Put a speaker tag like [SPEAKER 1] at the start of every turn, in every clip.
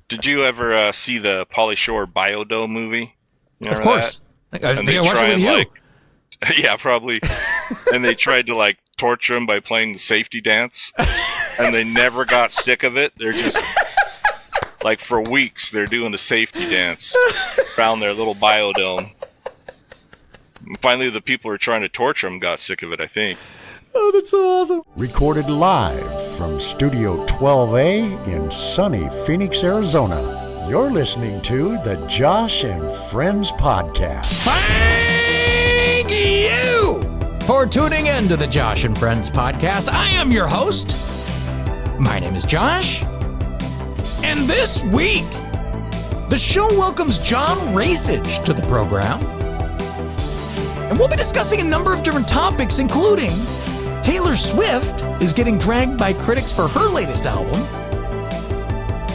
[SPEAKER 1] Did you ever see the Pauly Shore Biodome movie? You
[SPEAKER 2] Of
[SPEAKER 1] remember
[SPEAKER 2] course.
[SPEAKER 1] that?
[SPEAKER 2] I
[SPEAKER 1] And
[SPEAKER 2] think
[SPEAKER 1] they
[SPEAKER 2] I watched it
[SPEAKER 1] try
[SPEAKER 2] with
[SPEAKER 1] and
[SPEAKER 2] you.
[SPEAKER 1] like, yeah, probably. And they tried to like torture him by playing the safety dance, and they never got sick of it. They're just like for weeks they're doing the safety dance around their little biodome. And finally, the people who were trying to torture him got sick of it, I think.
[SPEAKER 2] Oh, that's so awesome.
[SPEAKER 3] Recorded live from Studio 12A in sunny Phoenix, Arizona. You're listening to the Josh and Friends Podcast.
[SPEAKER 2] Thank you for tuning in to the Josh and Friends Podcast. I am your host. My name is Josh. And this week, the show welcomes John Rajcich to the program. And we'll be discussing a number of different topics, including Taylor Swift is getting dragged by critics for her latest album.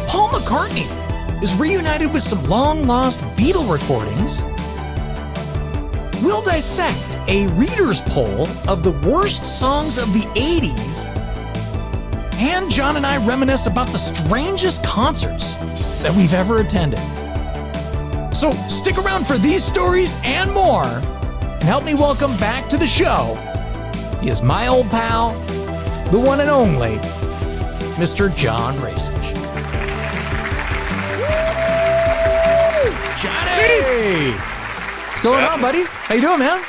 [SPEAKER 2] Paul McCartney is reunited with some long-lost Beatle recordings. We'll dissect a reader's poll of the worst songs of the 80s. And John and I reminisce about the strangest concerts that we've ever attended. So stick around for these stories and more, and help me welcome back to the show. He is my old pal, the one and only, Mr. John Rajcich. Johnny! What's going on, buddy? How you doing, man?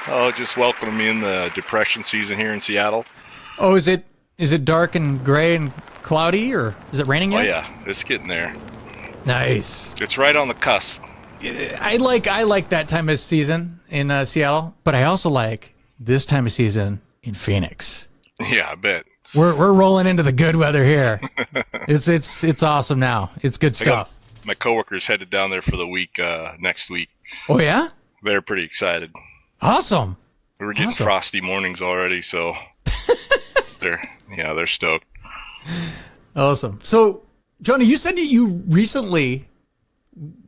[SPEAKER 1] Oh, just welcoming me in the depression season here in Seattle.
[SPEAKER 2] Oh, is it dark and gray and cloudy, or is it raining yet?
[SPEAKER 1] Oh yeah, it's getting there.
[SPEAKER 2] Nice.
[SPEAKER 1] It's right on the cusp.
[SPEAKER 2] I like that time of season in Seattle, but I also like this time of season in Phoenix.
[SPEAKER 1] Yeah, I bet.
[SPEAKER 2] We're rolling into the good weather here. It's awesome now. It's good stuff.
[SPEAKER 1] My coworkers headed down there for the week next week.
[SPEAKER 2] Oh yeah?
[SPEAKER 1] They're pretty excited.
[SPEAKER 2] Awesome.
[SPEAKER 1] We're getting frosty mornings already, so they're stoked.
[SPEAKER 2] Awesome. So, Johnny, you said that you recently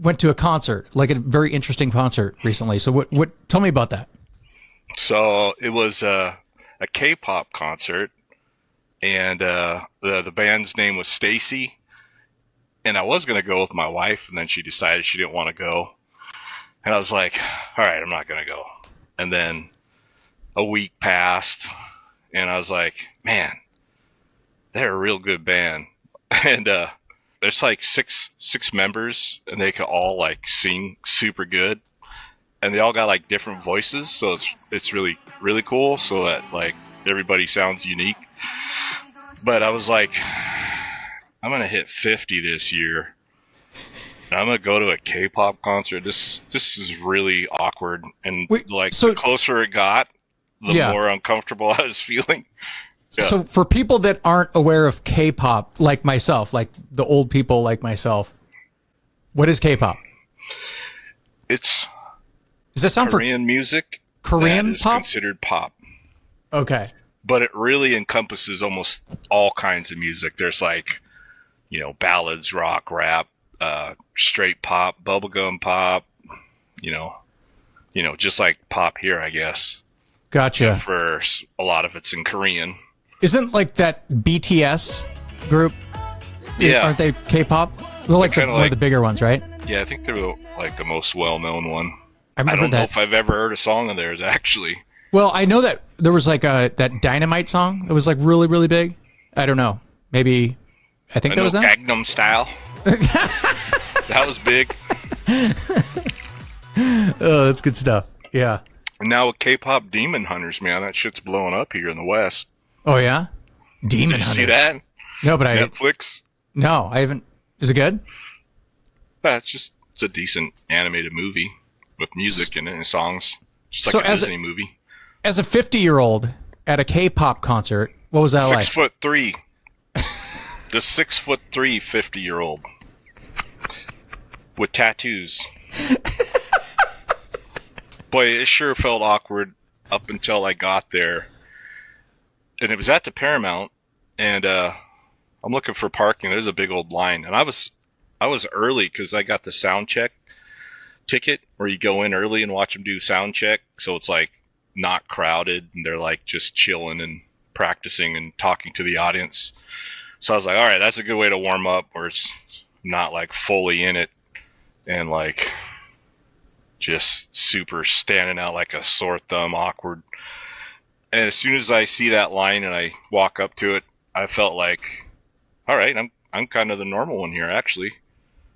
[SPEAKER 2] went to a concert, like a very interesting concert recently. So what tell me about that.
[SPEAKER 1] So it was a K-pop concert, and the band's name was Stacy. And I was going to go with my wife, and then she decided she didn't want to go. And I was like, all right, I'm not going to go. And then a week passed, and I was like, man, they're a real good band. And there's like six members, and they can all like sing super good. And they all got like different voices, so it's really, really cool, so that like everybody sounds unique. But I was like, I'm gonna hit 50 this year. And I'm gonna go to a K-pop concert. This is really awkward, and the closer it got, the more uncomfortable I was feeling. Yeah.
[SPEAKER 2] So for people that aren't aware of K-pop, like myself, like the old people like myself, what is K-pop?
[SPEAKER 1] Does
[SPEAKER 2] that sound
[SPEAKER 1] Korean music?
[SPEAKER 2] Korean
[SPEAKER 1] that is
[SPEAKER 2] pop?
[SPEAKER 1] Considered pop.
[SPEAKER 2] Okay.
[SPEAKER 1] But it really encompasses almost all kinds of music. There's like, ballads, rock, rap, straight pop, bubblegum pop, just like pop here, I guess.
[SPEAKER 2] Gotcha.
[SPEAKER 1] Except for a lot of it's in Korean.
[SPEAKER 2] Isn't like that BTS group?
[SPEAKER 1] Yeah.
[SPEAKER 2] Aren't they K-pop? They're like one of the bigger ones, right?
[SPEAKER 1] Yeah, I think they're like the most well-known one.
[SPEAKER 2] I
[SPEAKER 1] don't know if I've ever heard a song of theirs, actually.
[SPEAKER 2] Well, I know that there was like that Dynamite song that was like really, really big. I don't know. Maybe, I think that was that?
[SPEAKER 1] Gangnam Style. That was big.
[SPEAKER 2] Oh, that's good stuff. Yeah.
[SPEAKER 1] And now with K-pop Demon Hunters, man, that shit's blowing up here in the West.
[SPEAKER 2] Oh, yeah? Demon Hunters.
[SPEAKER 1] Did you see that?
[SPEAKER 2] No, but
[SPEAKER 1] Netflix?
[SPEAKER 2] No, I haven't. Is it good?
[SPEAKER 1] It's a decent animated movie with music and songs. Just like a Disney movie.
[SPEAKER 2] As a 50-year-old at a K-pop concert, what was that like?
[SPEAKER 1] 6'3". The 6'3" 50-year-old with tattoos. Boy, it sure felt awkward up until I got there. And it was at the Paramount, and I'm looking for parking. There's a big old line, and I was early because I got the sound check ticket where you go in early and watch them do sound check, so it's like not crowded, and they're like just chilling and practicing and talking to the audience. So I was like, all right, that's a good way to warm up, where it's not like fully in it and like just super standing out like a sore thumb, awkward. And as soon as I see that line and I walk up to it, I felt like, all right, I'm kind of the normal one here, actually.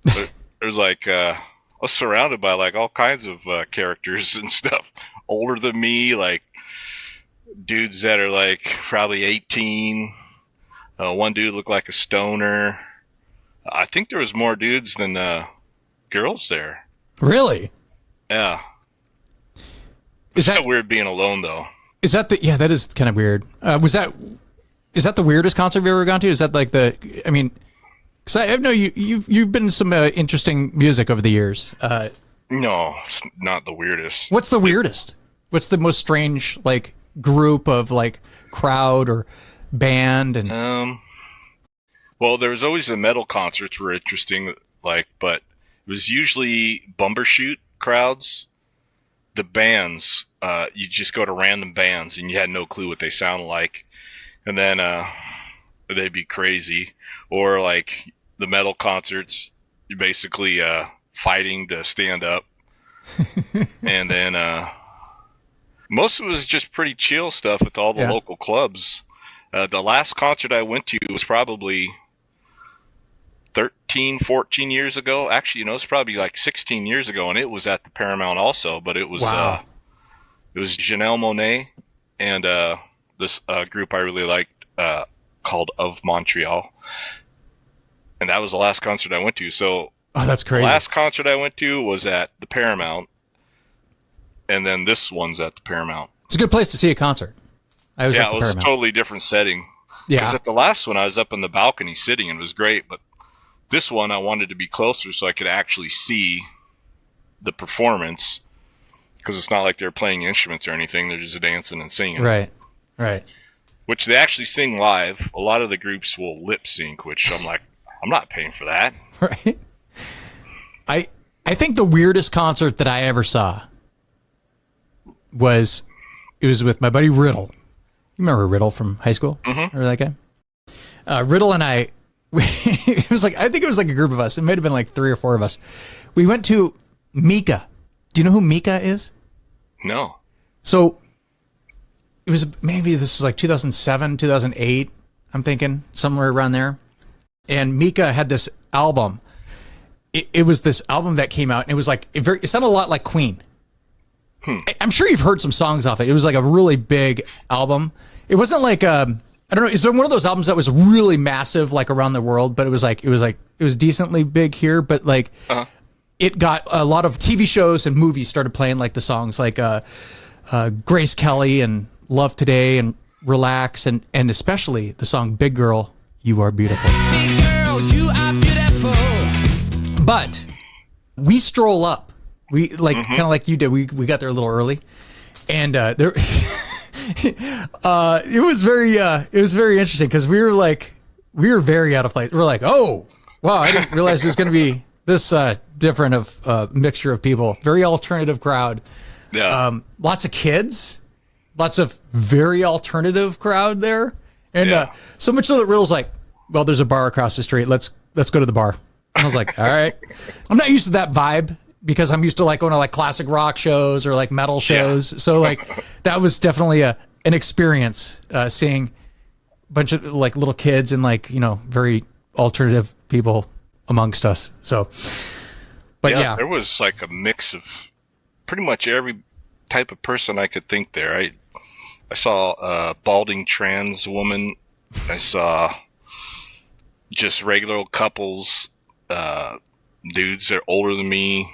[SPEAKER 1] But there's like I was surrounded by like all kinds of characters and stuff, older than me, like dudes that are like probably 18. One dude looked like a stoner. I think there was more dudes than girls there.
[SPEAKER 2] Really?
[SPEAKER 1] Yeah.
[SPEAKER 2] Is that
[SPEAKER 1] so weird being alone though?
[SPEAKER 2] Is that that is kind of weird. Is that the weirdest concert you've ever gone to? Is that like I mean, because I know you've been to some interesting music over the years.
[SPEAKER 1] No, it's not the weirdest.
[SPEAKER 2] What's the weirdest? What's the most strange like group of like crowd or band and?
[SPEAKER 1] Well, there was always the metal concerts were interesting, like, but it was usually Bumbershoot crowds. The bands, you just go to random bands and you had no clue what they sound like, and then they'd be crazy. Or like the metal concerts, you're basically fighting to stand up, and then most of it was just pretty chill stuff with all the local clubs. The last concert I went to was probably 13, 14 years ago. Actually, it's probably like 16 years ago, and it was at the Paramount also, but it was it was Janelle Monáe and this group I really liked called Of Montreal. And that was the last concert I went to. So
[SPEAKER 2] that's crazy.
[SPEAKER 1] The last concert I went to was at the Paramount, and then this one's at the Paramount.
[SPEAKER 2] It's a good place to see a concert. I was at the
[SPEAKER 1] it was
[SPEAKER 2] Paramount.
[SPEAKER 1] a totally different setting.
[SPEAKER 2] Yeah.
[SPEAKER 1] Because at the last one, I was up on the balcony sitting, and it was great, but this one, I wanted to be closer so I could actually see the performance, because it's not like they're playing instruments or anything. They're just dancing and singing.
[SPEAKER 2] Right.
[SPEAKER 1] Which they actually sing live. A lot of the groups will lip sync, which I'm like, I'm not paying for that.
[SPEAKER 2] Right. I think the weirdest concert that I ever saw was with my buddy Riddle. You remember Riddle from high school?
[SPEAKER 1] Mm-hmm.
[SPEAKER 2] Remember that guy? Riddle and I, it was like, I think it was like a group of us. It might have been like 3 or 4 of us. We went to Mika. Do you know who Mika is?
[SPEAKER 1] No.
[SPEAKER 2] So it was, maybe this was like 2007, 2008. I'm thinking somewhere around there. And Mika had this album. It was this album that came out, and it was like, it sounded a lot like Queen. I'm sure you've heard some songs off it. It was like a really big album. It wasn't like, I don't know, is there one of those albums that was really massive, like around the world, but it was decently big here, but like, it got a lot of TV shows and movies started playing like the songs like Grace Kelly and Love Today and Relax, and especially the song Big Girl, You Are Beautiful.
[SPEAKER 4] Big girls, you are beautiful.
[SPEAKER 2] But we stroll up. We kind of like you did. We got there a little early, and there it was very interesting because we were very out of place. We're like, oh wow, I didn't realize there's going to be this different of mixture of people. Very alternative crowd.
[SPEAKER 1] Yeah.
[SPEAKER 2] Lots of kids. Lots of very alternative crowd there, and so much so that Riddle's like, well, there's a bar across the street. Let's go to the bar. I was like, all right. I'm not used to that vibe, because I'm used to like going to like classic rock shows or like metal shows. So like that was definitely an experience, seeing a bunch of like little kids and like, very alternative people amongst us. So, but yeah.
[SPEAKER 1] There was like a mix of pretty much every type of person I could think there. I saw a balding trans woman. I saw just regular old couples, dudes that are older than me,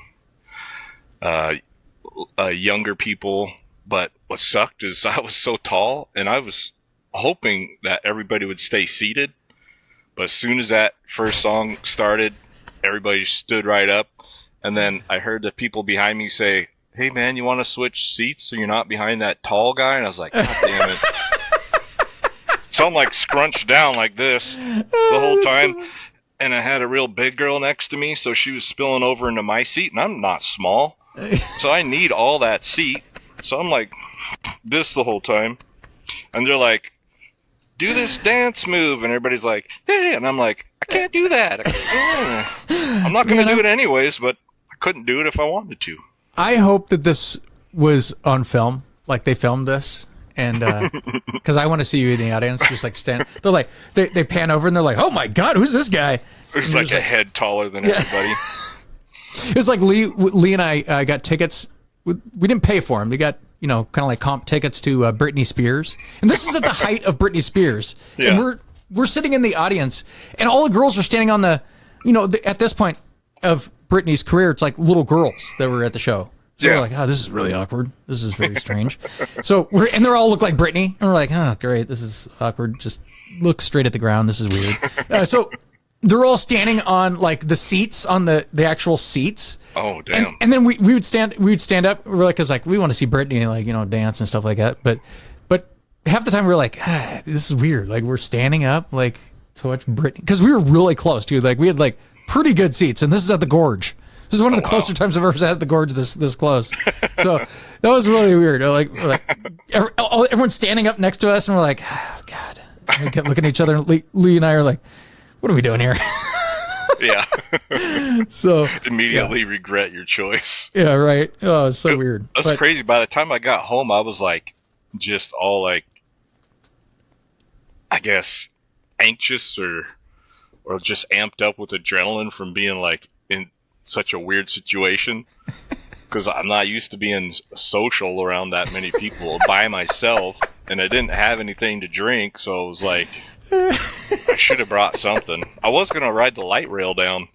[SPEAKER 1] younger people. But what sucked is I was so tall, and I was hoping that everybody would stay seated. But as soon as that first song started, everybody stood right up. And then I heard the people behind me say, hey man, you want to switch seats so you're not behind that tall guy? And I was like, God damn it. So I'm like scrunched down like this the whole time. And I had a real big girl next to me, so she was spilling over into my seat, and I'm not small. So I need all that seat. So I'm like this the whole time. And they're like, do this dance move, and everybody's like, hey, and I'm like, I can't do that. I'm not going to do it anyways, but I couldn't do it if I wanted to.
[SPEAKER 2] I hope that this was on film, like they filmed this, and because I want to see you in the audience, just like stand. They're like, they pan over and they're like, oh my god, who's this guy?
[SPEAKER 1] There's like a head taller than everybody.
[SPEAKER 2] It was like Lee and I got tickets. We didn't pay for them. We got, kind of like comp tickets to Britney Spears. And this is at the height of Britney Spears. Yeah. And we're sitting in the audience, and all the girls are standing on the, at this point of Britney's career, it's like little girls that were at the show. So we're like, oh, this is really awkward. This is very strange. And they all look like Britney. And we're like, oh, great. This is awkward. Just look straight at the ground. This is weird. So they're all standing on like the seats, on the actual seats.
[SPEAKER 1] Oh, damn.
[SPEAKER 2] And then we would stand up. We're like, cause like we want to see Britney like, dance and stuff like that. But half the time we're like, this is weird. Like we're standing up like to watch Britney. Cause we were really close too. Like we had like pretty good seats, and this is at the Gorge. This is one of the closer times I've ever sat at the Gorge this close. So that was really weird. Like everyone's standing up next to us, and we're like, oh, God. And we kept looking at each other, and Lee and I are like, what are we doing here?
[SPEAKER 1] Yeah.
[SPEAKER 2] So
[SPEAKER 1] immediately regret your choice.
[SPEAKER 2] Yeah, right. Oh, it's so weird.
[SPEAKER 1] That's crazy. By the time I got home, I was like, just all like, I guess, anxious or just amped up with adrenaline from being like in such a weird situation, because I'm not used to being social around that many people by myself, and I didn't have anything to drink, so it was like I should have brought something. I was gonna ride the light rail down,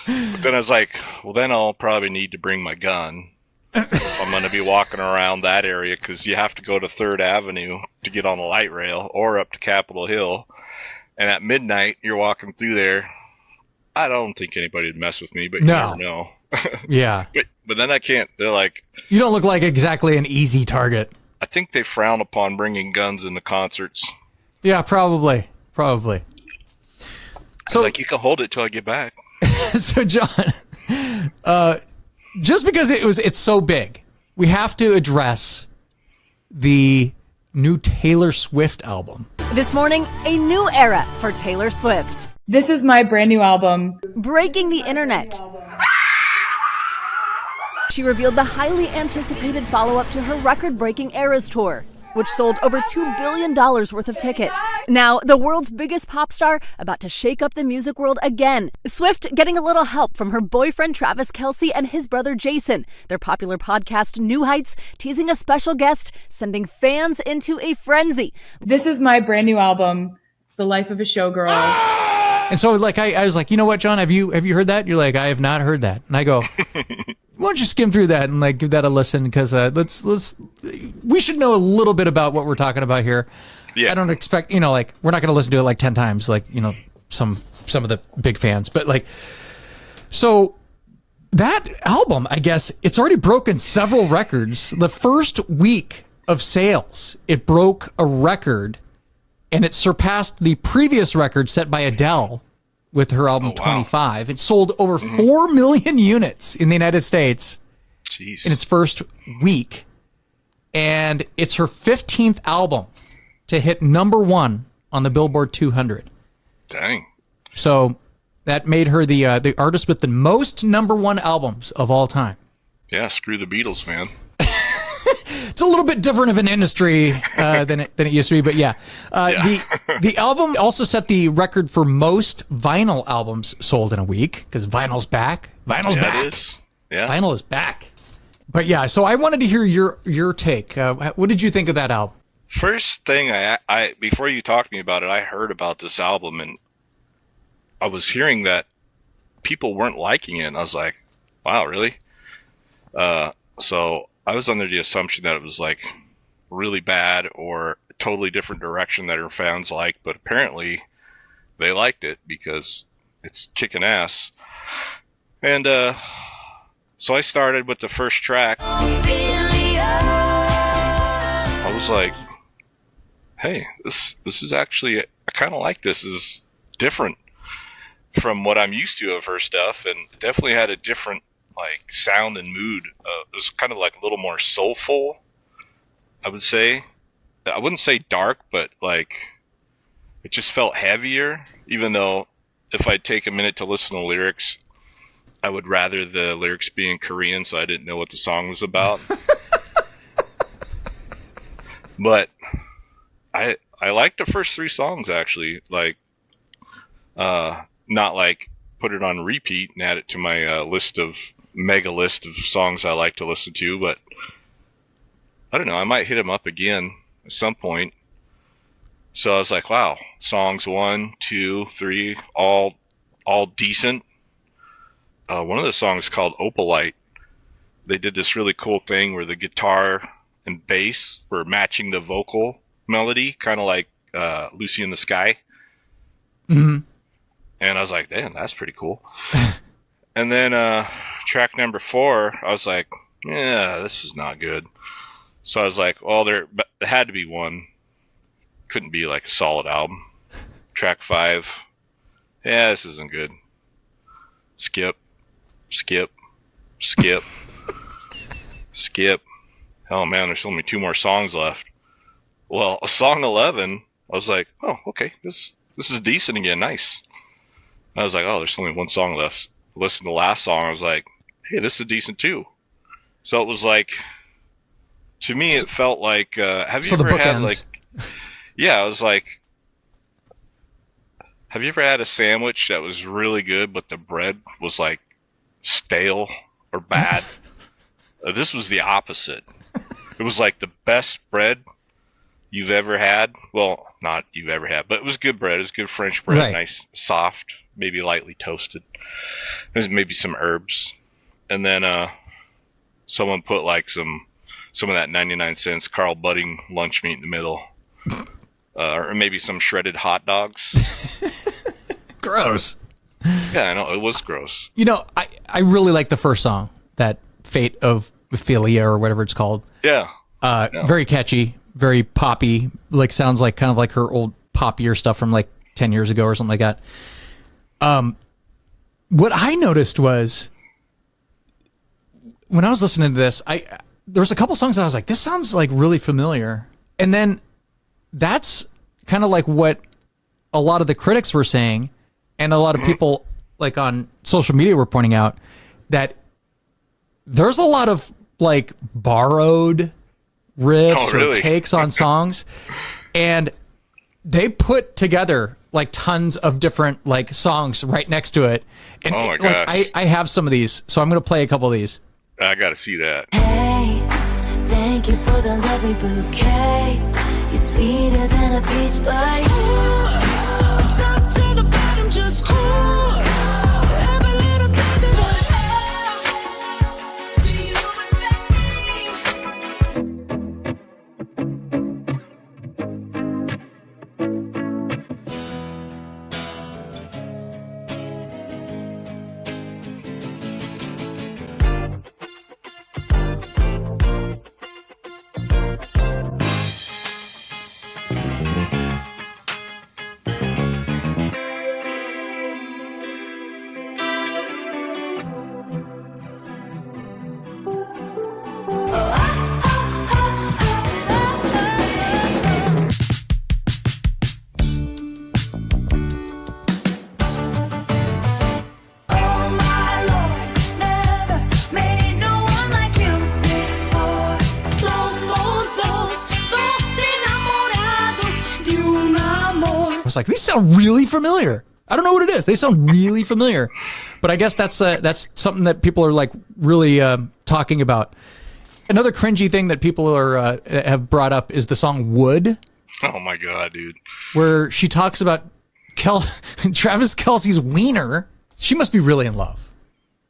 [SPEAKER 1] but then I was like, well, then I'll probably need to bring my gun if I'm gonna be walking around that area, because you have to go to 3rd Avenue to get on the light rail or up to Capitol Hill, and at midnight you're walking through there. I don't think anybody would mess with me, but you never know.
[SPEAKER 2] Yeah.
[SPEAKER 1] But then I can't. They're like,
[SPEAKER 2] you don't look like exactly an easy target.
[SPEAKER 1] I think they frown upon bringing guns into concerts.
[SPEAKER 2] Yeah, probably. So
[SPEAKER 1] like, you can hold it till I get back.
[SPEAKER 2] So John, just because it's so big, we have to address the new Taylor Swift album.
[SPEAKER 5] This morning, a new era for Taylor Swift.
[SPEAKER 6] This is my brand new album.
[SPEAKER 5] Breaking the internet. She revealed the highly anticipated follow-up to her record-breaking Eras tour, which sold over $2 billion worth of tickets. Now, the world's biggest pop star about to shake up the music world again. Swift getting a little help from her boyfriend Travis Kelce and his brother Jason. Their popular podcast New Heights teasing a special guest, sending fans into a frenzy.
[SPEAKER 6] This is my brand new album, The Life of a Showgirl.
[SPEAKER 2] And so like I was like, you know what, John, have you heard that? You're like, I have not heard that. And I go, why don't you skim through that and like give that a listen, because we should know a little bit about what we're talking about here. Yeah. I don't expect, like we're not going to listen to it like 10 times, like, some of the big fans, but like, so that album, I guess it's already broken several records. The first week of sales, it broke a record, and it surpassed the previous record set by Adele with her album 25. It sold over 4 million units in the United States in its first week. And it's her 15th album to hit #1 on the Billboard 200.
[SPEAKER 1] Dang.
[SPEAKER 2] So that made her the artist with the most #1 albums of all time.
[SPEAKER 1] Yeah, screw the Beatles, man.
[SPEAKER 2] It's a little bit different of an industry than it used to be, but yeah. The album also set the record for most vinyl albums sold in a week, because vinyl's back. Vinyl's back. It is. Yeah. Vinyl is back. But yeah, so I wanted to hear your take. What did you think of that album?
[SPEAKER 1] First thing, I before you talked to me about it, I heard about this album, and I was hearing that people weren't liking it, and I was like, wow, really? So I was under the assumption that it was like really bad or a totally different direction that her fans liked, but apparently they liked it because it's kicking ass. And so I started with the first track. I was like, hey, this is actually, I kind of like this. This is different from what I'm used to of her stuff, and it definitely had a different like sound and mood. It was kind of like a little more soulful, I would say. I wouldn't say dark, but like it just felt heavier, even though if I take a minute to listen to lyrics, I would rather the lyrics be in Korean, so I didn't know what the song was about. But I liked the first 3 songs, actually. Like, not like put it on repeat and add it to my mega list of songs I like to listen to, but I don't know, I might hit them up again at some point. So I was like, wow, songs 1, 2, 3, all decent. One of the songs is called Opalite. They did this really cool thing where the guitar and bass were matching the vocal melody, kind of like Lucy in the Sky.
[SPEAKER 2] Mm-hmm.
[SPEAKER 1] And I was like, damn, that's pretty cool. And then track number 4, I was like, yeah, this is not good. So I was like, well, there had to be one. Couldn't be like a solid album. Track 5, yeah, this isn't good. Skip. Skip. Oh man, there's only 2 more songs left. Well, song 11, I was like, oh, okay, this is decent again, nice. I was like, oh, there's only 1 song left. Listen to the last song, I was like, hey, this is decent too. So it was like, to me, it felt like, have you ever had like, yeah, I was like, have you ever had a sandwich that was really good, but the bread was like stale or bad? This was the opposite. It was like the best bread you've ever had. Well, not you've ever had, but it was good bread. It was good French bread,
[SPEAKER 2] right.
[SPEAKER 1] Nice, soft, maybe lightly toasted. There's maybe some herbs, and then someone put like some of that 99-cent Carl Budding lunch meat in the middle, or maybe some shredded hot dogs.
[SPEAKER 2] Gross.
[SPEAKER 1] Yeah, I know, it was gross.
[SPEAKER 2] You know, I really like the first song, that Fate of Ophelia or whatever it's called.
[SPEAKER 1] Yeah.
[SPEAKER 2] Very catchy, very poppy, like sounds like kind of like her old poppier stuff from like 10 years ago or something like that. What I noticed was when I was listening to this, there was a couple songs that I was like, this sounds like really familiar. And then that's kind of like what a lot of the critics were saying, and a lot of people like on social media were pointing out that there's a lot of like borrowed riffs or takes on songs, and they put together like tons of different like songs right next to it. And
[SPEAKER 1] oh my gosh.
[SPEAKER 2] Like I have some of these, so I'm gonna play a couple of these.
[SPEAKER 1] I gotta see that.
[SPEAKER 7] Hey, thank you for the lovely bouquet. You're sweeter than a peach bite. Top to the bottom, just cool. Every little thing that do you expect
[SPEAKER 2] was like, these sound really familiar. I don't know what it is. They sound really familiar, but I guess that's something that people are like really talking about. Another cringy thing that people are have brought up is the song "Wood."
[SPEAKER 1] Oh my god, dude!
[SPEAKER 2] Where she talks about Travis Kelce's wiener. She must be really in love,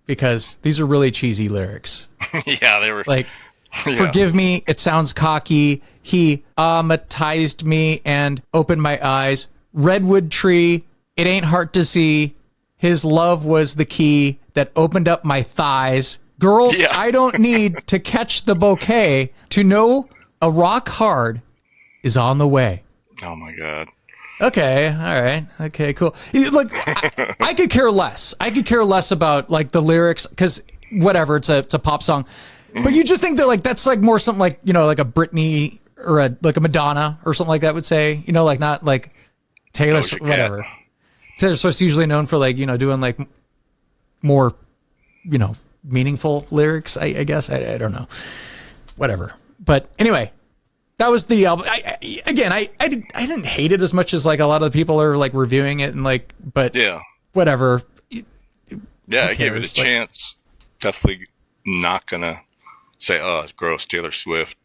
[SPEAKER 2] because these are really cheesy lyrics.
[SPEAKER 1] Yeah, they were
[SPEAKER 2] like, forgive me, it sounds cocky. He amatized me and opened my eyes. Redwood tree, it ain't hard to see. His love was the key that opened up my thighs. Girls, yeah. I don't need to catch the bouquet to know a rock hard is on the way.
[SPEAKER 1] Oh my god.
[SPEAKER 2] Okay, all right. Okay, cool. Look, I could care less. I could care less about like the lyrics, because whatever, it's a pop song. But you just think that like that's like more something like, you know, like a Britney or like a Madonna or something like that would say, you know, like not like Taylor,
[SPEAKER 1] Doja Cat.
[SPEAKER 2] whatever. Taylor Swift's usually known for like, doing like more, meaningful lyrics, I guess. I don't know. Whatever. But anyway, that was the album. I didn't hate it as much as like a lot of the people are like reviewing it and like, but whatever.
[SPEAKER 1] Yeah, I gave it a chance. Definitely not gonna say, oh, it's gross, Taylor Swift.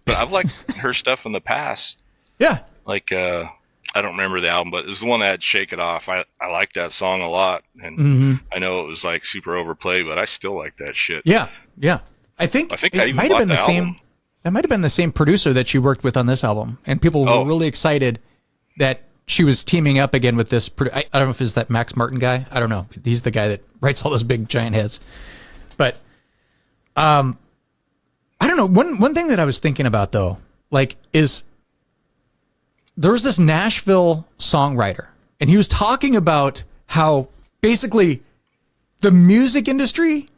[SPEAKER 1] But I've liked her stuff in the past.
[SPEAKER 2] Yeah.
[SPEAKER 1] Like, I don't remember the album, but it was the one that had Shake It Off. I liked that song a lot. And I know it was like super overplayed, but I still like that shit.
[SPEAKER 2] Yeah. Yeah. I think it might have been the same. That might have been the same producer that she worked with on this album. And people were really excited that she was teaming up again with this. I don't know if it's that Max Martin guy. I don't know. He's the guy that writes all those big giant hits. But I don't know. One thing that I was thinking about though, like, is there was this Nashville songwriter, and he was talking about how basically the music industry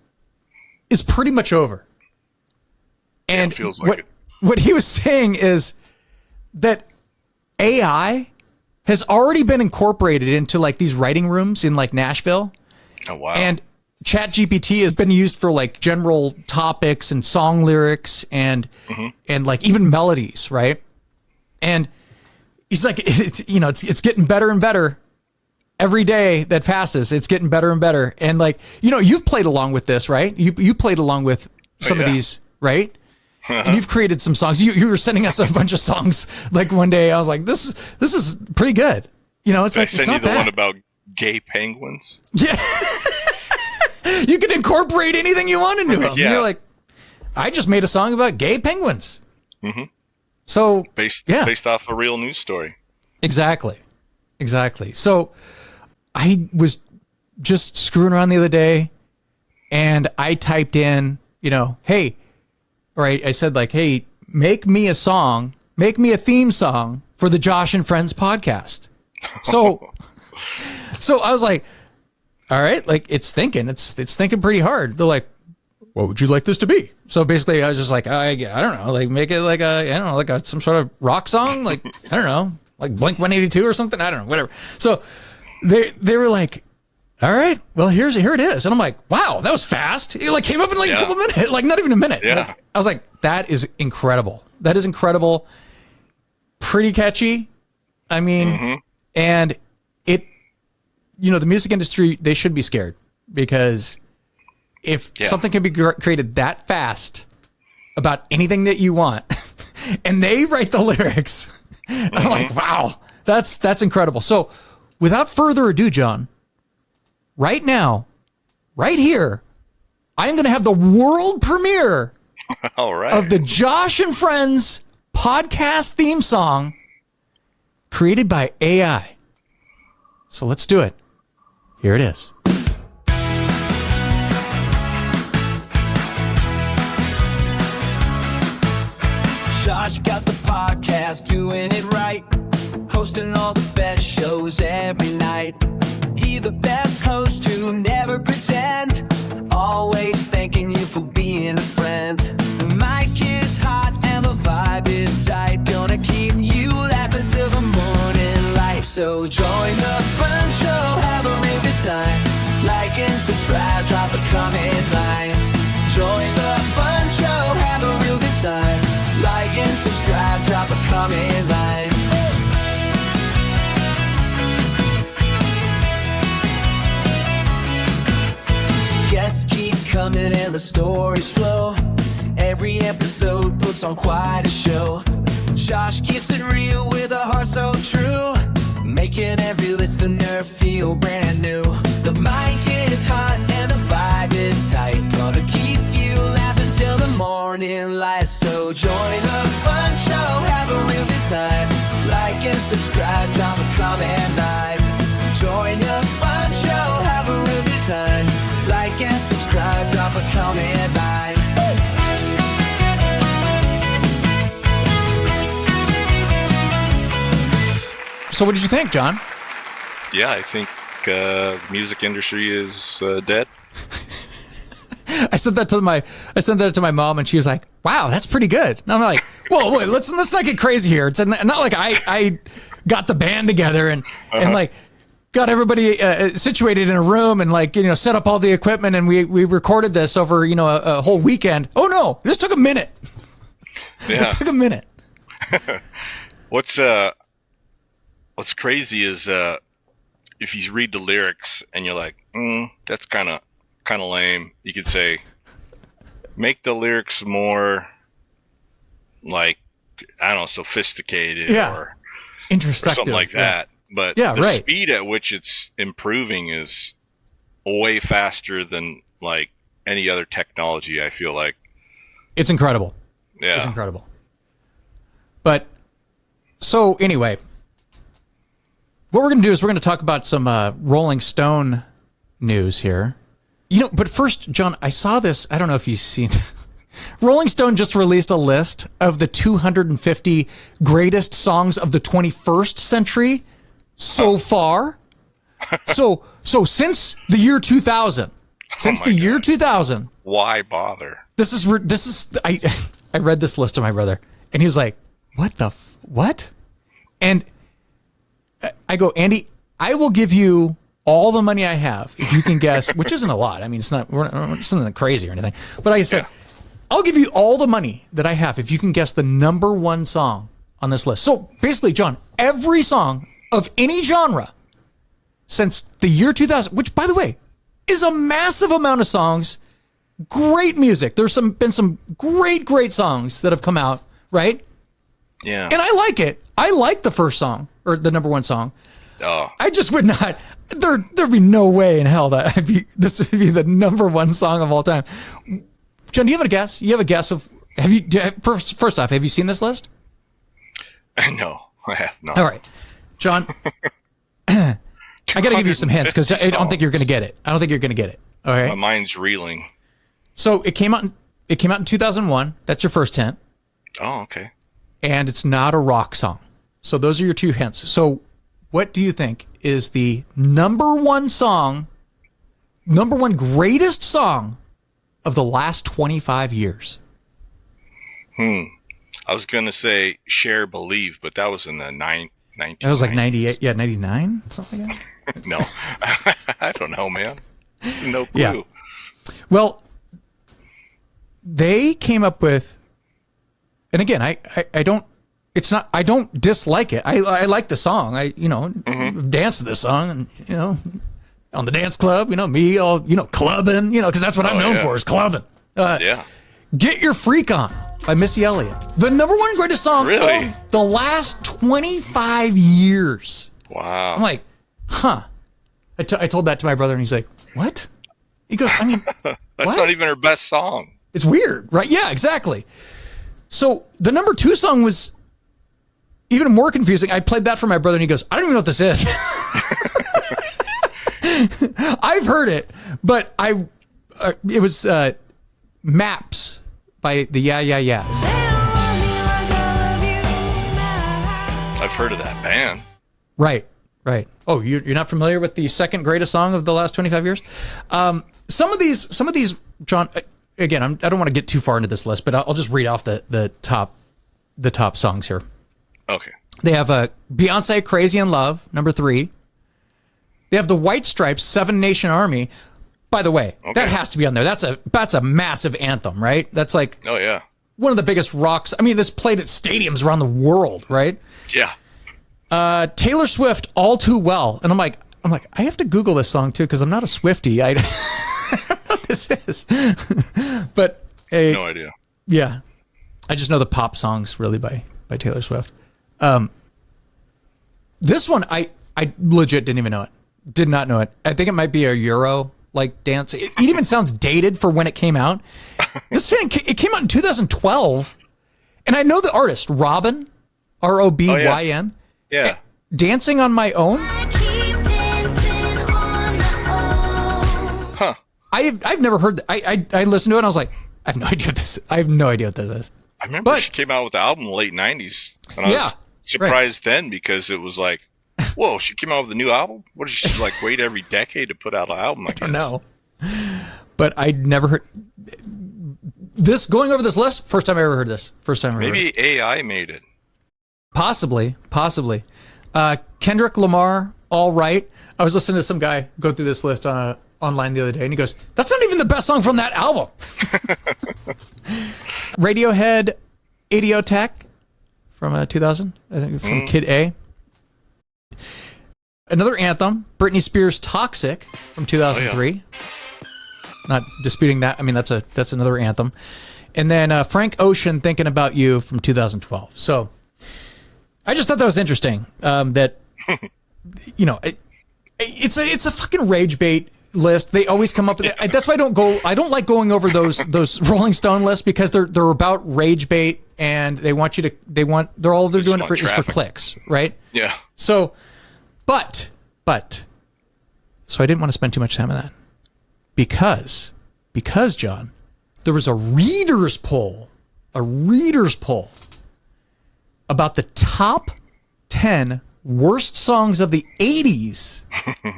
[SPEAKER 2] is pretty much over. And
[SPEAKER 1] it feels like
[SPEAKER 2] what he was saying is that AI has already been incorporated into like these writing rooms in like Nashville.
[SPEAKER 1] Oh, wow.
[SPEAKER 2] And ChatGPT has been used for like general topics and song lyrics and like even melodies, right? And he's like, it's getting better and better every day that passes. It's getting better and better. And like, you've played along with this, right? You played along with some of these, right? And you've created some songs. You were sending us a bunch of songs. Like one day, I was like, "This is pretty good." It's like,
[SPEAKER 1] I send
[SPEAKER 2] it's not
[SPEAKER 1] you the
[SPEAKER 2] bad.
[SPEAKER 1] one about gay penguins.
[SPEAKER 2] Yeah, you can incorporate anything you want into them.
[SPEAKER 1] Yeah.
[SPEAKER 2] You're like, I just made a song about gay penguins. So
[SPEAKER 1] based off a real news story.
[SPEAKER 2] Exactly. So I was just screwing around the other day, and I typed in, hey. Or I said like, hey, make me a theme song for the Josh and Friends podcast. So I was like, all right, like it's thinking pretty hard. They're like, what would you like this to be? So basically I was just like, I don't know, like make it like some sort of rock song. Like, I don't know, like Blink-182 or something. I don't know, whatever. So they were like, all right, well, here it is. And I'm like, wow, that was fast. It like came up in like a couple minutes, like not even a minute.
[SPEAKER 1] Yeah.
[SPEAKER 2] Like, I was like, that is incredible. That is incredible. Pretty catchy. I mean, and it, the music industry, they should be scared because if something can be created that fast about anything that you want and they write the lyrics, I'm like, wow, that's incredible. So without further ado, John, right now, right here, I am going to have the world premiere
[SPEAKER 1] All right.
[SPEAKER 2] of the Josh and Friends podcast theme song created by AI. So let's do it. Here it is.
[SPEAKER 4] Josh got the podcast, doing it right. Hosting all the best shows every night. He the best host who never pretend. Always thanking you for being a friend. The mic is hot and the vibe is tight. Gonna keep you laughing till the morning light. So join the fun show, have a real good time. Like and subscribe, drop a comment line. Join the fun show, have a real good time. Like and subscribe, drop a comment line. Guests keep coming and the stories flow. Every episode puts on quite a show. Josh keeps it real with a heart so true, making every listener feel brand new. The mic is hot and the vibe is tight. Gonna keep you laughing till the morning light. So join the fun show, have a real good time. Like and subscribe, drop a comment line. Join the fun show, have a real good time. Like and subscribe, drop a comment line.
[SPEAKER 2] So what did you think, John?
[SPEAKER 1] Yeah, I think the music industry is dead.
[SPEAKER 2] I sent that to my mom, and she was like, "Wow, that's pretty good." And I'm like, "Whoa, wait, let's not get crazy here." It's not like I got the band together and like got everybody situated in a room and like, set up all the equipment, and we recorded this over, a whole weekend. Oh no, this took a minute.
[SPEAKER 1] Yeah.
[SPEAKER 2] This took a minute.
[SPEAKER 1] What's crazy is if you read the lyrics and you're like, that's kind of lame, you could say, make the lyrics more like, I don't know, sophisticated or
[SPEAKER 2] introspective,
[SPEAKER 1] something like that. But the speed at which it's improving is way faster than like any other technology, I feel like.
[SPEAKER 2] It's incredible.
[SPEAKER 1] Yeah.
[SPEAKER 2] It's incredible. But so anyway, what we're going to do is we're going to talk about some Rolling Stone news here. But first, John, I saw this. I don't know if you've seen Rolling Stone just released a list of the 250 greatest songs of the 21st century so far. So since the year 2000, year 2000.
[SPEAKER 1] Why bother?
[SPEAKER 2] This is I read this list to my brother, and he was like, what? And I go, Andy, I will give you all the money I have if you can guess, which isn't a lot. I mean, it's not something crazy or anything. But I said, I'll give you all the money that I have if you can guess the number one song on this list. So basically, John, every song of any genre since the year 2000, which, by the way, is a massive amount of songs, great music. There's been some great songs that have come out, right?
[SPEAKER 1] Yeah.
[SPEAKER 2] And I like it. I like the first song, or the number one song.
[SPEAKER 1] Oh.
[SPEAKER 2] I just would not. There'd be no way in hell that this would be the number one song of all time. John, do you have a guess? You have a guess of? First off, have you seen this list?
[SPEAKER 1] No, I have not.
[SPEAKER 2] All right, John. I got to give you some hints because I don't think you're going to get it. All right.
[SPEAKER 1] My mind's reeling.
[SPEAKER 2] So it came out in 2001. That's your first hint.
[SPEAKER 1] Oh, okay.
[SPEAKER 2] And it's not a rock song. So those are your two hints. So what do you think is the number one greatest song of the last 25 years?
[SPEAKER 1] I was going to say Share Believe, but that was in the 1990s.
[SPEAKER 2] That was like 98, 99, something like that?
[SPEAKER 1] No. I don't know, man. No clue.
[SPEAKER 2] Yeah. Well, they came up with, and again, I don't dislike it. I like the song. I dance to this song, and on the dance club, me all clubbing, because that's what I'm known for is clubbing. Get Your Freak On by Missy Elliott, the number one greatest song of the last 25 years.
[SPEAKER 1] Wow.
[SPEAKER 2] I'm like, huh. I told that to my brother, and he's like, what? He goes, I mean,
[SPEAKER 1] that's not even her best song.
[SPEAKER 2] It's weird, right? Yeah, exactly. So the number two song was even more confusing. I played that for my brother, and he goes, I don't even know what this is. I've heard it, but it was Maps by the Yeah Yeah Yeahs.
[SPEAKER 1] I've heard of that band.
[SPEAKER 2] Right. Oh, you're not familiar with the second greatest song of the last 25 years? Some of these, John. Again, I don't want to get too far into this list, but I'll just read off the top songs here.
[SPEAKER 1] Okay.
[SPEAKER 2] They have Beyonce, Crazy in Love, number 3. They have the White Stripes, Seven Nation Army. By the way, that has to be on there. That's a massive anthem, right? That's like one of the biggest rocks. I mean, this played at stadiums around the world, right?
[SPEAKER 1] Yeah.
[SPEAKER 2] Taylor Swift, All Too Well, and I'm like, I have to Google this song too because I'm not a Swiftie. I don't know what this is, but
[SPEAKER 1] no idea.
[SPEAKER 2] Yeah, I just know the pop songs really by Taylor Swift. This one I legit didn't even know it. Did not know it. I think it might be a Euro like dance. It even sounds dated for when it came out. This thing, it came out in 2012, and I know the artist Robin, Robyn.
[SPEAKER 1] Yeah.
[SPEAKER 2] Dancing on My Own.
[SPEAKER 1] Huh.
[SPEAKER 2] I've never heard that. I listened to it and I was like, I have no idea what this is. I have no idea what this is.
[SPEAKER 1] I remember she came out with the album in the late 90s. And I was surprised then because it was like, whoa, she came out with a new album? What does she like wait every decade to put out an album? I
[SPEAKER 2] don't know. But I'd never heard this going over this list. First time I ever heard this.
[SPEAKER 1] Maybe AI made it.
[SPEAKER 2] Possibly. Kendrick Lamar, All Right. I was listening to some guy go through this list online the other day, and he goes, that's not even the best song from that album. Radiohead, Idiotech from 2000, I think, from Kid A. Another anthem, Britney Spears' Toxic from 2003. Oh, yeah. Not disputing that. I mean, that's another anthem. And then Frank Ocean, Thinking About You from 2012. So I just thought that was interesting. That it's a fucking rage bait list. They always come up with it. That's why I don't like going over those Rolling Stone lists, because they're about rage bait, and they're all they're doing it for is for clicks, right?
[SPEAKER 1] Yeah.
[SPEAKER 2] So, but so I didn't want to spend too much time on that because John, there was a reader's poll about the top 10 worst songs of the 80s.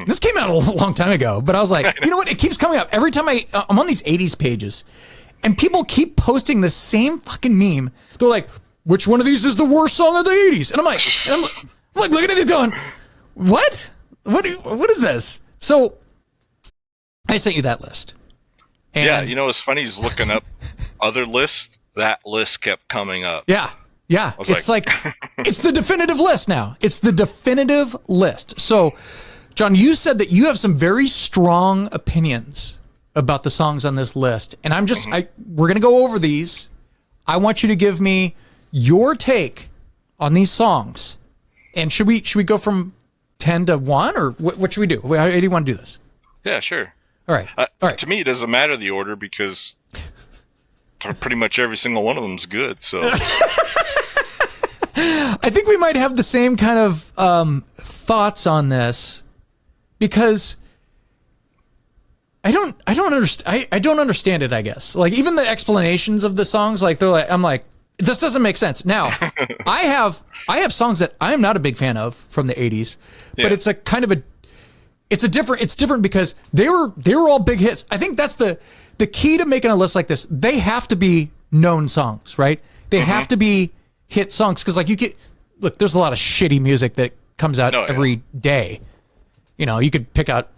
[SPEAKER 2] This came out a long time ago, but I was like, you know what? It keeps coming up. Every time I'm on these 80s pages, and people keep posting the same fucking meme. They're like, which one of these is the worst song of the 80s? And I'm like, looking at this going, what? What is this? So I sent you that list. And
[SPEAKER 1] yeah, you know what's funny is looking up other lists, that list kept coming up.
[SPEAKER 2] Yeah. It's like it's the definitive list now. It's the definitive list. So, John, you said that you have some very strong opinions about the songs on this list. And I'm just, we're going to go over these. I want you to give me your take on these songs. And should we go from 10 to 1, or what should we do? How do you want to do this?
[SPEAKER 1] Yeah, sure.
[SPEAKER 2] All right.
[SPEAKER 1] To me, it doesn't matter the order, because pretty much every single one of them is good. So
[SPEAKER 2] I think we might have the same kind of thoughts on this, because I don't understand it, I guess. Like, even the explanations of the songs, like, I'm like, this doesn't make sense. Now, I have songs that I am not a big fan of from the 80s, but it's a kind of it's different because they were all big hits. I think that's the key to making a list like this. They have to be known songs, right? They have to be hit songs, because like there's a lot of shitty music that comes out every day. You know, you could pick out,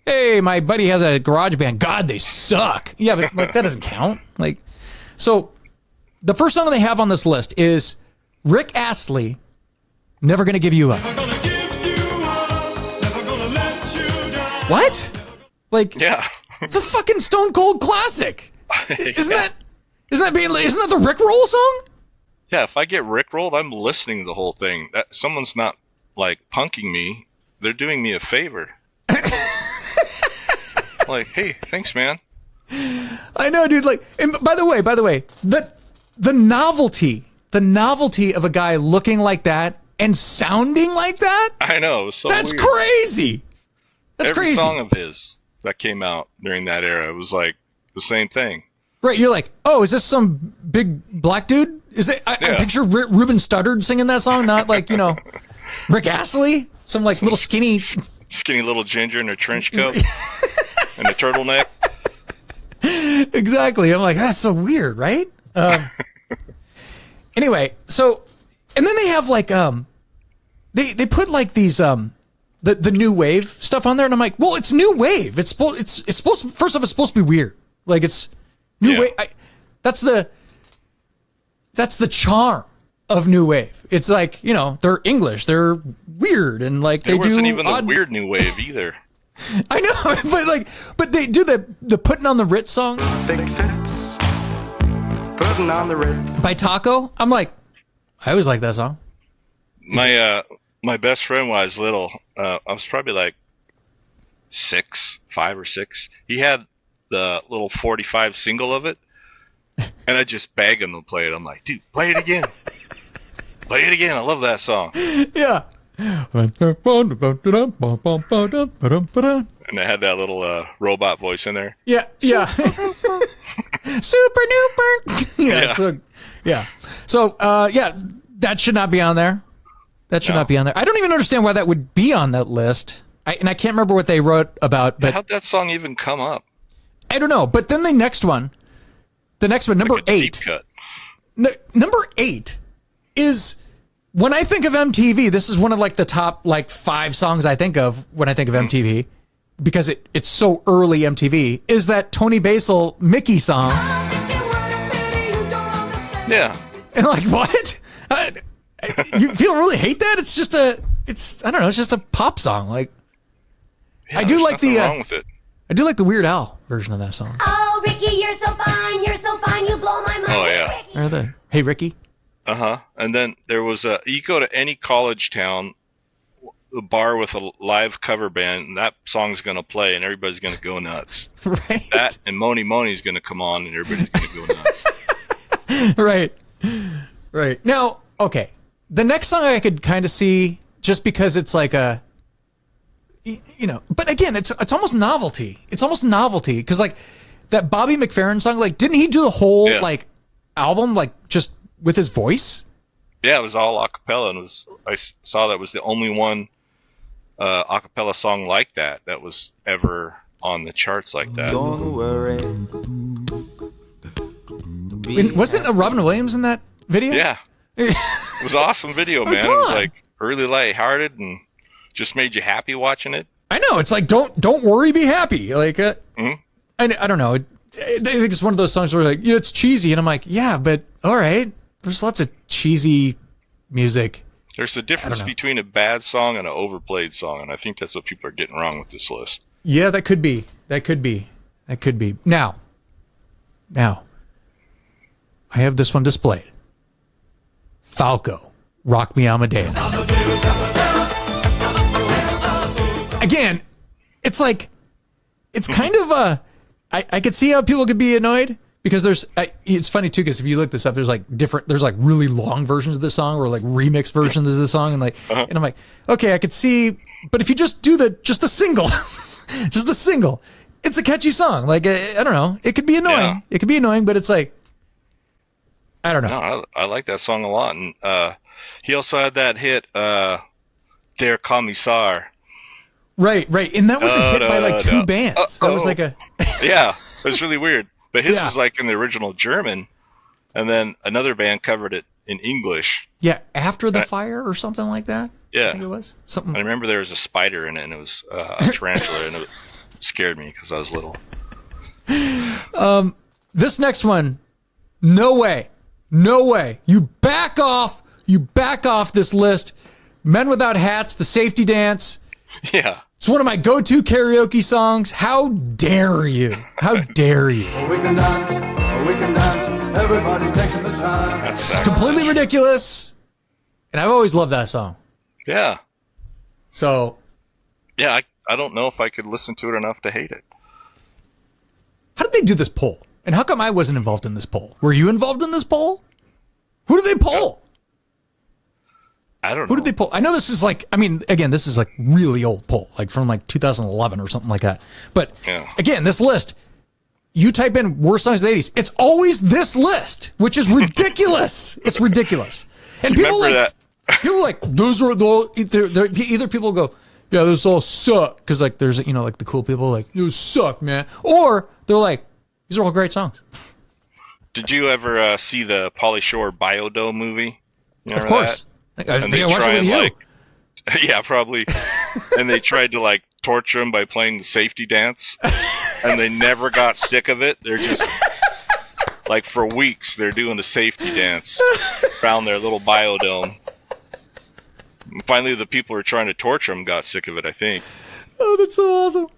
[SPEAKER 2] hey, my buddy has a garage band. God, they suck. Yeah, but like, that doesn't count. Like, so the first song they have on this list is Rick Astley, Never Gonna Give You Up. What? Like, yeah, it's a fucking stone cold classic. Isn't that the Rickroll song?
[SPEAKER 1] Yeah, if I get Rickrolled, I'm listening to the whole thing. That someone's not like punking me; they're doing me a favor. Like, hey, thanks, man.
[SPEAKER 2] I know, dude. Like, and by the way, the novelty of a guy looking like that and sounding like that.
[SPEAKER 1] I know.
[SPEAKER 2] That's
[SPEAKER 1] weird.
[SPEAKER 2] Crazy. That's
[SPEAKER 1] Every
[SPEAKER 2] crazy.
[SPEAKER 1] song of his that came out during that era was like the same thing.
[SPEAKER 2] Right, you're like, oh, is this some big black dude? Is it? I picture Ruben Studdard singing that song, not like, Rick Astley, some like little skinny
[SPEAKER 1] little ginger in a trench coat and a turtleneck.
[SPEAKER 2] Exactly. I'm like, that's so weird, right? Anyway, so, and then they have like they put like these the new wave stuff on there, and I'm like, well, it's new wave. It's supposed to, first off, it's supposed to be weird. Like, it's new wave. That's the charm of new wave. It's like, they're English, they're weird, and like they do. It wasn't
[SPEAKER 1] even the weird new wave either.
[SPEAKER 2] I know, but they do the Putting on the Ritz song.
[SPEAKER 8] Thick fits, putting on the Ritz.
[SPEAKER 2] By Taco. I'm like, I always like that song.
[SPEAKER 1] My best friend when I was little, I was probably like 5 or 6. He had the little 45 single of it, and I just begged him to play it. I'm like, dude, play it again. Play it again. I love that song.
[SPEAKER 2] Yeah.
[SPEAKER 1] And it had that little robot voice in there.
[SPEAKER 2] Yeah. Super duper. Yeah. So, that should not be on there. That should not be on there. I don't even understand why that would be on that list. I can't remember what they wrote about. But
[SPEAKER 1] how'd that song even come up?
[SPEAKER 2] I don't know. But then the next one, number 8.
[SPEAKER 1] Deep cut.
[SPEAKER 2] Number 8 is when I think of MTV, this is one of like the top like 5 songs I think of when I think of MTV, because it's so early MTV, is that Tony Basil Mickey song.
[SPEAKER 1] Yeah.
[SPEAKER 2] And like, what? You feel really hate that? It's just I don't know, it's just a pop song. Like,
[SPEAKER 1] Yeah,
[SPEAKER 2] I do
[SPEAKER 1] there's
[SPEAKER 2] like
[SPEAKER 1] nothing
[SPEAKER 2] the
[SPEAKER 1] wrong with it.
[SPEAKER 2] I do like the Weird Al version of that song.
[SPEAKER 7] Oh, Ricky, you're so fine, you blow my mind.
[SPEAKER 1] Oh, yeah.
[SPEAKER 2] Or the Hey Ricky.
[SPEAKER 1] And then there was you go to any college town, a bar with a live cover band, and that song's going to play, and everybody's going to go nuts.
[SPEAKER 2] Right.
[SPEAKER 1] That and Moni Moni's going to come on, and everybody's going to go nuts.
[SPEAKER 2] Right. Now, okay. The next song I could kind of see, just because it's like a, you know, but again, it's almost novelty. It's almost novelty, because like that Bobby McFerrin song, like, didn't he do the whole like album like just with his voice?
[SPEAKER 1] Yeah, it was all a cappella, and I saw that was the only one a cappella song like that was ever on the charts like that.
[SPEAKER 4] Don't worry.
[SPEAKER 2] Wasn't Robin Williams in that video?
[SPEAKER 1] Yeah. It was an awesome video, man. It was like really lighthearted and just made you happy watching it.
[SPEAKER 2] I know. It's like, don't worry, be happy. Like, I don't know. I think it's one of those songs where like, yeah, it's cheesy. And I'm like, yeah, but all right. There's lots of cheesy music.
[SPEAKER 1] There's a difference between a bad song and an overplayed song, and I think that's what people are getting wrong with this list.
[SPEAKER 2] Yeah, that could be. Now, I have this one displayed. Falco, Rock Me Amadeus. Again, it's like, it's kind of a, I could see how people could be annoyed, because it's funny too, because if you look this up, there's like really long versions of the song, or like remix versions of the song, and like, and I'm like, okay, I could see, but if you just do just the single, just the single, it's a catchy song. Like, I don't know, it could be annoying.
[SPEAKER 1] Yeah.
[SPEAKER 2] It could be annoying, but it's like, I don't know.
[SPEAKER 1] No, I like that song a lot, and he also had that hit, Der Kommissar.
[SPEAKER 2] Right, and that was a hit by like 2 bands. That was like a
[SPEAKER 1] yeah, it was really weird. But his was like in the original German, and then another band covered it in English.
[SPEAKER 2] Yeah, After the Fire or something like that.
[SPEAKER 1] Yeah,
[SPEAKER 2] I think it was something.
[SPEAKER 1] I remember there was a spider in it, and it was a tarantula, and it scared me because I was little.
[SPEAKER 2] This next one, no way. You back off this list. Men Without Hats, The Safety Dance.
[SPEAKER 1] Yeah.
[SPEAKER 2] It's one of my go-to karaoke songs. How dare you? How dare you?
[SPEAKER 9] We can dance, everybody's taking the chance.
[SPEAKER 2] It's completely ridiculous. And I've always loved that song.
[SPEAKER 1] Yeah.
[SPEAKER 2] So.
[SPEAKER 1] Yeah, I don't know if I could listen to it enough to hate it.
[SPEAKER 2] How did they do this poll? And how come I wasn't involved in this poll? Were you involved in this poll? Who did they poll?
[SPEAKER 1] I don't know.
[SPEAKER 2] Who did they poll? I know this is like, I mean, again, this is like really old poll, like from like 2011 or something like that. But again, this list, you type in worst songs of the 80s, it's always this list, which is ridiculous. It's ridiculous. And people like, those are either people go, yeah, those all suck. Because like there's, you know, like the cool people like, those suck, man. Or they're like, these are all great songs.
[SPEAKER 1] Did you ever see the Pauly Shore Biodome movie?
[SPEAKER 2] Of course.
[SPEAKER 1] That?
[SPEAKER 2] I think I watched it with you.
[SPEAKER 1] Like, yeah, probably. And they tried to like torture him by playing the safety dance, and they never got sick of it. They're just like for weeks they're doing the safety dance around their little biodome. And finally, the people who were trying to torture him got sick of it, I think.
[SPEAKER 2] Oh, that's so awesome.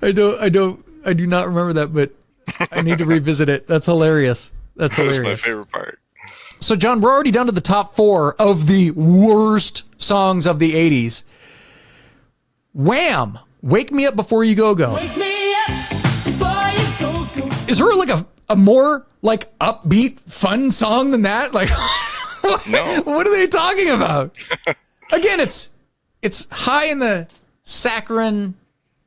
[SPEAKER 2] I do not remember that, but I need to revisit it. That's hilarious. That's hilarious.
[SPEAKER 1] That's my favorite part.
[SPEAKER 2] So, John, we're already down to the top 4 of the worst songs of the 80s. Wham! Wake Me Up Before You Go Go.
[SPEAKER 7] Wake me up before you go go.
[SPEAKER 2] Is there like a more like upbeat, fun song than that? Like,
[SPEAKER 1] no.
[SPEAKER 2] What are they talking about? Again, it's high in the saccharine,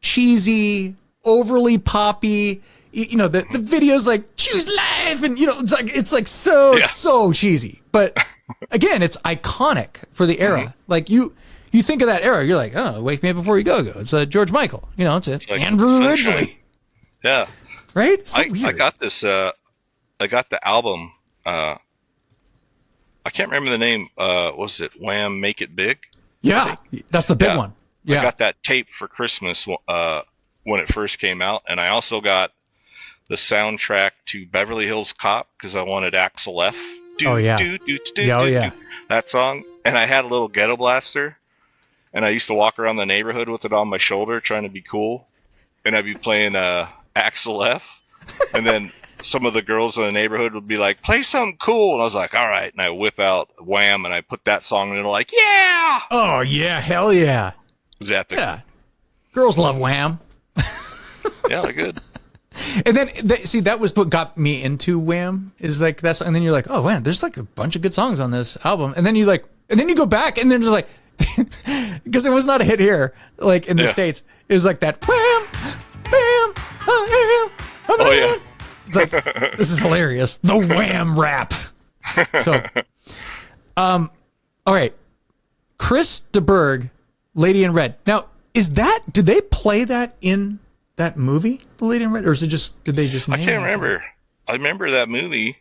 [SPEAKER 2] cheesy, overly poppy. You know, the video's like choose life, and you know, it's like so cheesy. But again, it's iconic for the era. Mm-hmm. Like you think of that era, you're like, oh, Wake Me Up Before You Go Go. It's George Michael. You know, it's like Andrew Ridgeley.
[SPEAKER 1] Yeah.
[SPEAKER 2] Right? So
[SPEAKER 1] I got this. I got the album I can't remember the name. Was it Wham! Make It Big?
[SPEAKER 2] Yeah, that's the big one. Yeah,
[SPEAKER 1] I got that tape for Christmas when it first came out, and I also got the soundtrack to Beverly Hills Cop because I wanted Axel F. That song, and I had a little ghetto blaster, and I used to walk around the neighborhood with it on my shoulder trying to be cool, and I'd be playing Axel F. And then some of the girls in the neighborhood would be like, play something cool. And I was like, all right. And I whip out Wham! And I put that song in, and they're like, yeah!
[SPEAKER 2] Oh, yeah. Hell yeah.
[SPEAKER 1] It was epic.
[SPEAKER 2] Yeah. Girls love Wham!
[SPEAKER 1] Yeah, they're good.
[SPEAKER 2] And then, see, that was what got me into Wham! Is like that's, and then you're like, oh, man, there's like a bunch of good songs on this album. And then you go back, and then just like, because it was not a hit here, like in the States. It was like that, Wham! Wham!
[SPEAKER 1] Oh, yeah.
[SPEAKER 2] It's like, this is hilarious. The Wham! Rap. So, all right. Chris DeBerg, Lady in Red. Now, did they play that in that movie, The Lady in Red? Or is it just, did they just name
[SPEAKER 1] I can't remember. I remember that movie.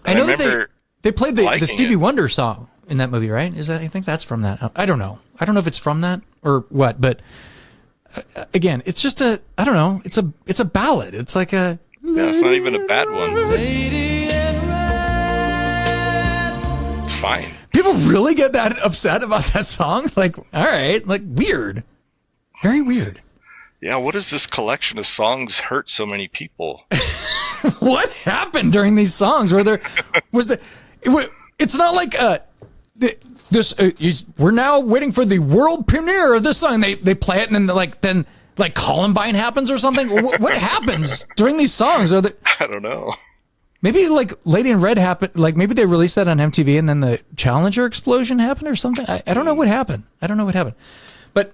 [SPEAKER 2] I know that they played the Stevie Wonder song in that movie, right? I think that's from that. I don't know. I don't know if it's from that or what, but again, it's just I don't know. It's a ballad. It's like a...
[SPEAKER 1] Yeah, it's not even a bad one. It's fine.
[SPEAKER 2] People really get that upset about that song? Like, all right, like weird. Very weird.
[SPEAKER 1] Yeah, what does this collection of songs hurt so many people?
[SPEAKER 2] What happened during these songs? It's not like we're now waiting for the world premiere of this song. They play it and then Columbine happens or something. What happens during these songs?
[SPEAKER 1] I don't know.
[SPEAKER 2] Maybe like Lady in Red happened. Like maybe they released that on MTV and then the Challenger explosion happened or something. I don't know what happened. But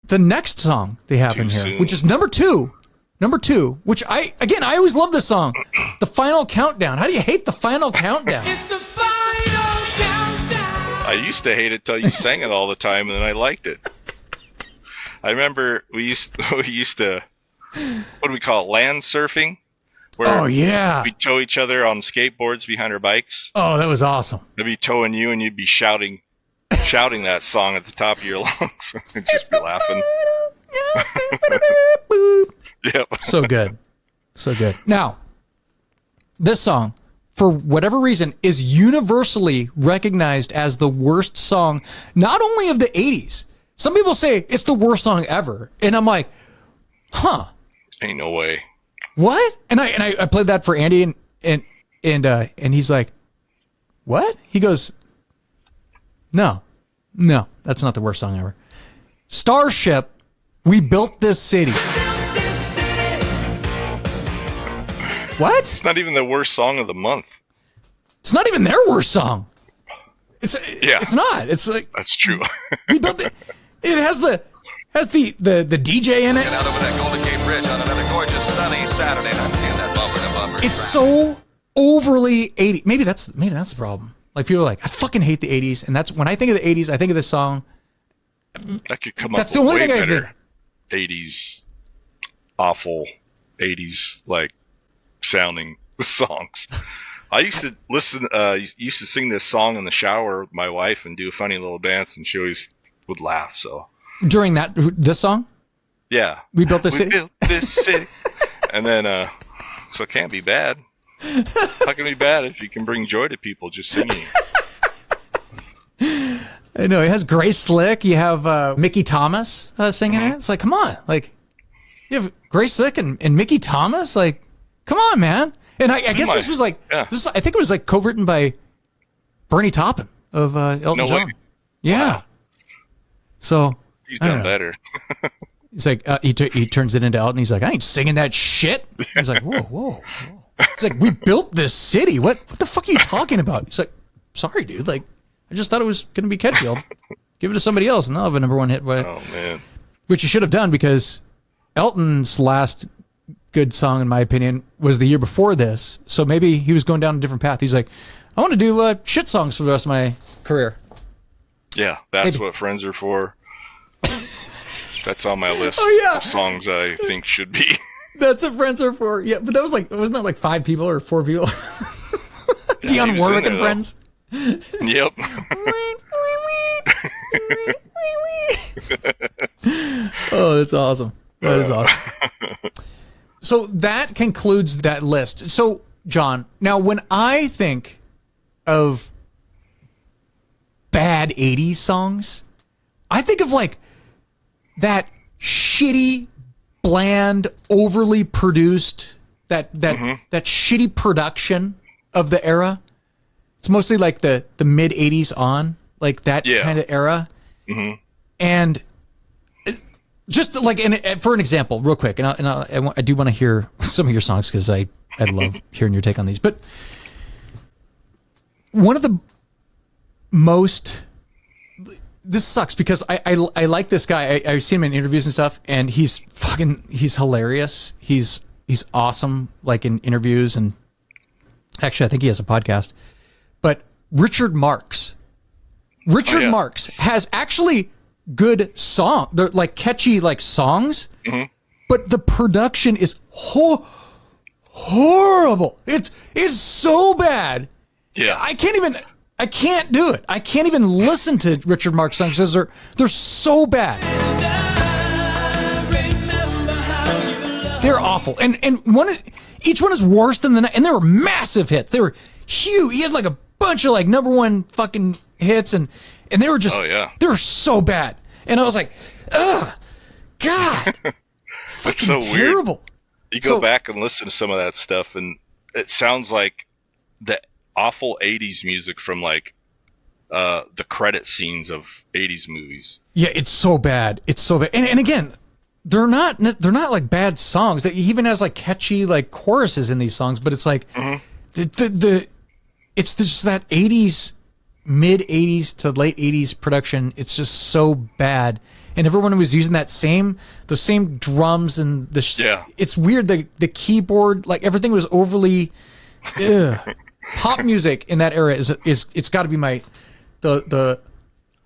[SPEAKER 2] the next song they have in here, which is number two, which I always love this song, The Final Countdown. How do you hate The Final Countdown?
[SPEAKER 4] It's the final countdown.
[SPEAKER 1] I used to hate it till you sang it all the time, and then I liked it. I remember we used to, what do we call it, land surfing? Where we'd tow each other on skateboards behind our bikes.
[SPEAKER 2] Oh, that was awesome.
[SPEAKER 1] I'd be towing you, and you'd be shouting that song at the top of your lungs and just be laughing. Yep.
[SPEAKER 2] So good. Now, this song, for whatever reason, is universally recognized as the worst song, not only of the 80s. Some people say it's the worst song ever. And I'm like, huh.
[SPEAKER 1] Ain't no way.
[SPEAKER 2] What? And I played that for Andy and he's like, what? He goes, no, that's not the worst song ever. Starship, We Built This City. What?
[SPEAKER 1] It's not even the worst song of the month.
[SPEAKER 2] It's not even their worst song. It's not. It's like,
[SPEAKER 1] that's true.
[SPEAKER 2] We built it. It has the DJ in it.
[SPEAKER 10] Get out over that Golden Gate Bridge on another gorgeous sunny Saturday. I'm seeing that bumper to bumper.
[SPEAKER 2] It's so overly 80s. Maybe that's the problem. Like people are like, I fucking hate the 80s, and that's when I think of the 80s, I think of this song.
[SPEAKER 1] That could come
[SPEAKER 2] that's
[SPEAKER 1] up with
[SPEAKER 2] the only
[SPEAKER 1] way
[SPEAKER 2] thing
[SPEAKER 1] better 80s, awful 80s like sounding songs. I used to used to sing this song in the shower with my wife and do a funny little dance, and she always would laugh. So
[SPEAKER 2] during this song,
[SPEAKER 1] yeah,
[SPEAKER 2] we built this city.
[SPEAKER 1] Built this city, and then so it can't be bad. How can it be bad if you can bring joy to people just singing?
[SPEAKER 2] I know it has Grace Slick. You have Mickey Thomas singing it. It's like, come on, like you have Grace Slick and Mickey Thomas. Like, come on, man. And I guess this was like, I think it was like co-written by Bernie Taupin of Elton John. Way. Yeah. Wow. So
[SPEAKER 1] he's done better.
[SPEAKER 2] He's like, he turns it into Elton. He's like, I ain't singing that shit. He's like, whoa. He's like, we built this city. What the fuck are you talking about? He's like, sorry, dude. Like, I just thought it was going to be Kedfield. Give it to somebody else, and they'll have a number one hit.
[SPEAKER 1] Oh, man.
[SPEAKER 2] Which you should have done, because Elton's last good song, in my opinion, was the year before this. So maybe he was going down a different path. He's like, I want to do shit songs for the rest of my career.
[SPEAKER 1] Yeah, that's what friends are for. That's on my list of songs I think should be.
[SPEAKER 2] That's what friends are for. Yeah, but that was like, wasn't that like 5 people or 4 people? Dionne Warwick and friends.
[SPEAKER 1] Yep.
[SPEAKER 2] Oh, that's awesome. That is awesome. So that concludes that list. So, John, now when I think of bad 80s songs, I think of like that shitty, bland, overly produced, that shitty production of the era. It's mostly like the mid 80s on, like that kind of era. Mm-hmm. And just like, for an example, real quick, I do want to hear some of your songs because I love hearing your take on these. But one of the most, this sucks because I like this guy. I've seen him in interviews and stuff, and he's hilarious. He's awesome, like in interviews, and actually I think he has a podcast. But Richard Marx has actually good song. They're like catchy like songs, but the production is horrible. It's so bad.
[SPEAKER 1] Yeah,
[SPEAKER 2] I can't do it. I can't even listen to Richard Marx songs because they're so bad. They're awful, and each one is worse than the next. And they were massive hits. They were huge. He had like a bunch of like #1 fucking hits, and they were just they were so bad. And I was like, ugh, God,
[SPEAKER 1] that's so
[SPEAKER 2] terrible.
[SPEAKER 1] Weird. You go back and listen to some of that stuff, and it sounds like the awful 80s music from like the credit scenes of 80s movies. Yeah, it's so bad. It's so bad. And again, they're not like bad songs. He even has like catchy like choruses in these songs, but it's like it's just that 80s, mid 80s to late 80s production. It's just so bad. And everyone was using those same drums and it's weird. The keyboard, like everything was overly pop music in that era is it's got to be the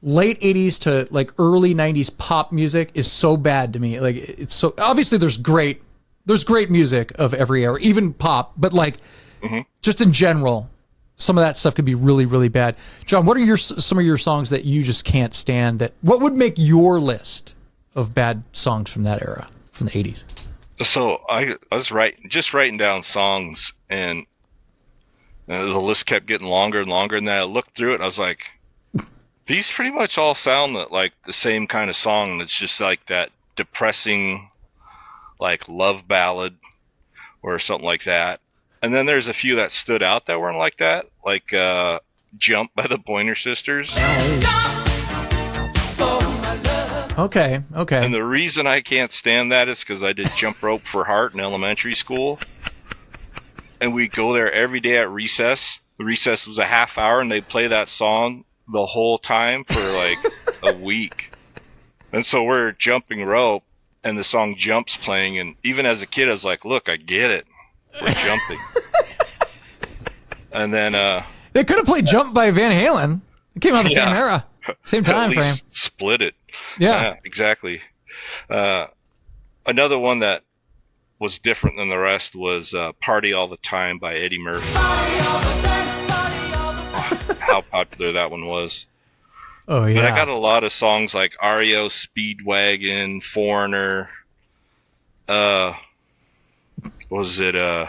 [SPEAKER 1] late 80s to like early 90s pop music is so bad to me. Like it's so obviously there's great music of every era, even pop, but like just in general, some of that stuff could be really, really bad. John, what are some of your songs that you just can't stand? What would make your list of bad songs from that era, from the 80s? So I was writing down songs, and the list kept getting longer and longer. And then I looked through it, and I was like, these pretty much all sound like the same kind of song. That's just like that depressing, like love ballad or something like that. And then there's a few that stood out that weren't like that, like Jump by the Pointer Sisters.
[SPEAKER 2] Okay.
[SPEAKER 1] And the reason I can't stand that is because I did jump rope for Heart in elementary school. And we'd go there every day at recess. The recess was a half hour, and they'd play that song the whole time for like a week. And so we're jumping rope, and the song Jump's playing. And even as a kid, I was like, look, I get it. We're jumping. And then
[SPEAKER 2] they could have played Jump by Van Halen. It came out the same era, same time
[SPEAKER 1] at least
[SPEAKER 2] frame.
[SPEAKER 1] Split it.
[SPEAKER 2] Yeah,
[SPEAKER 1] exactly. Another one that was different than the rest was Party All the Time by Eddie Murphy. How popular that one was.
[SPEAKER 2] Oh yeah.
[SPEAKER 1] But I got a lot of songs like REO Speedwagon, Foreigner, was it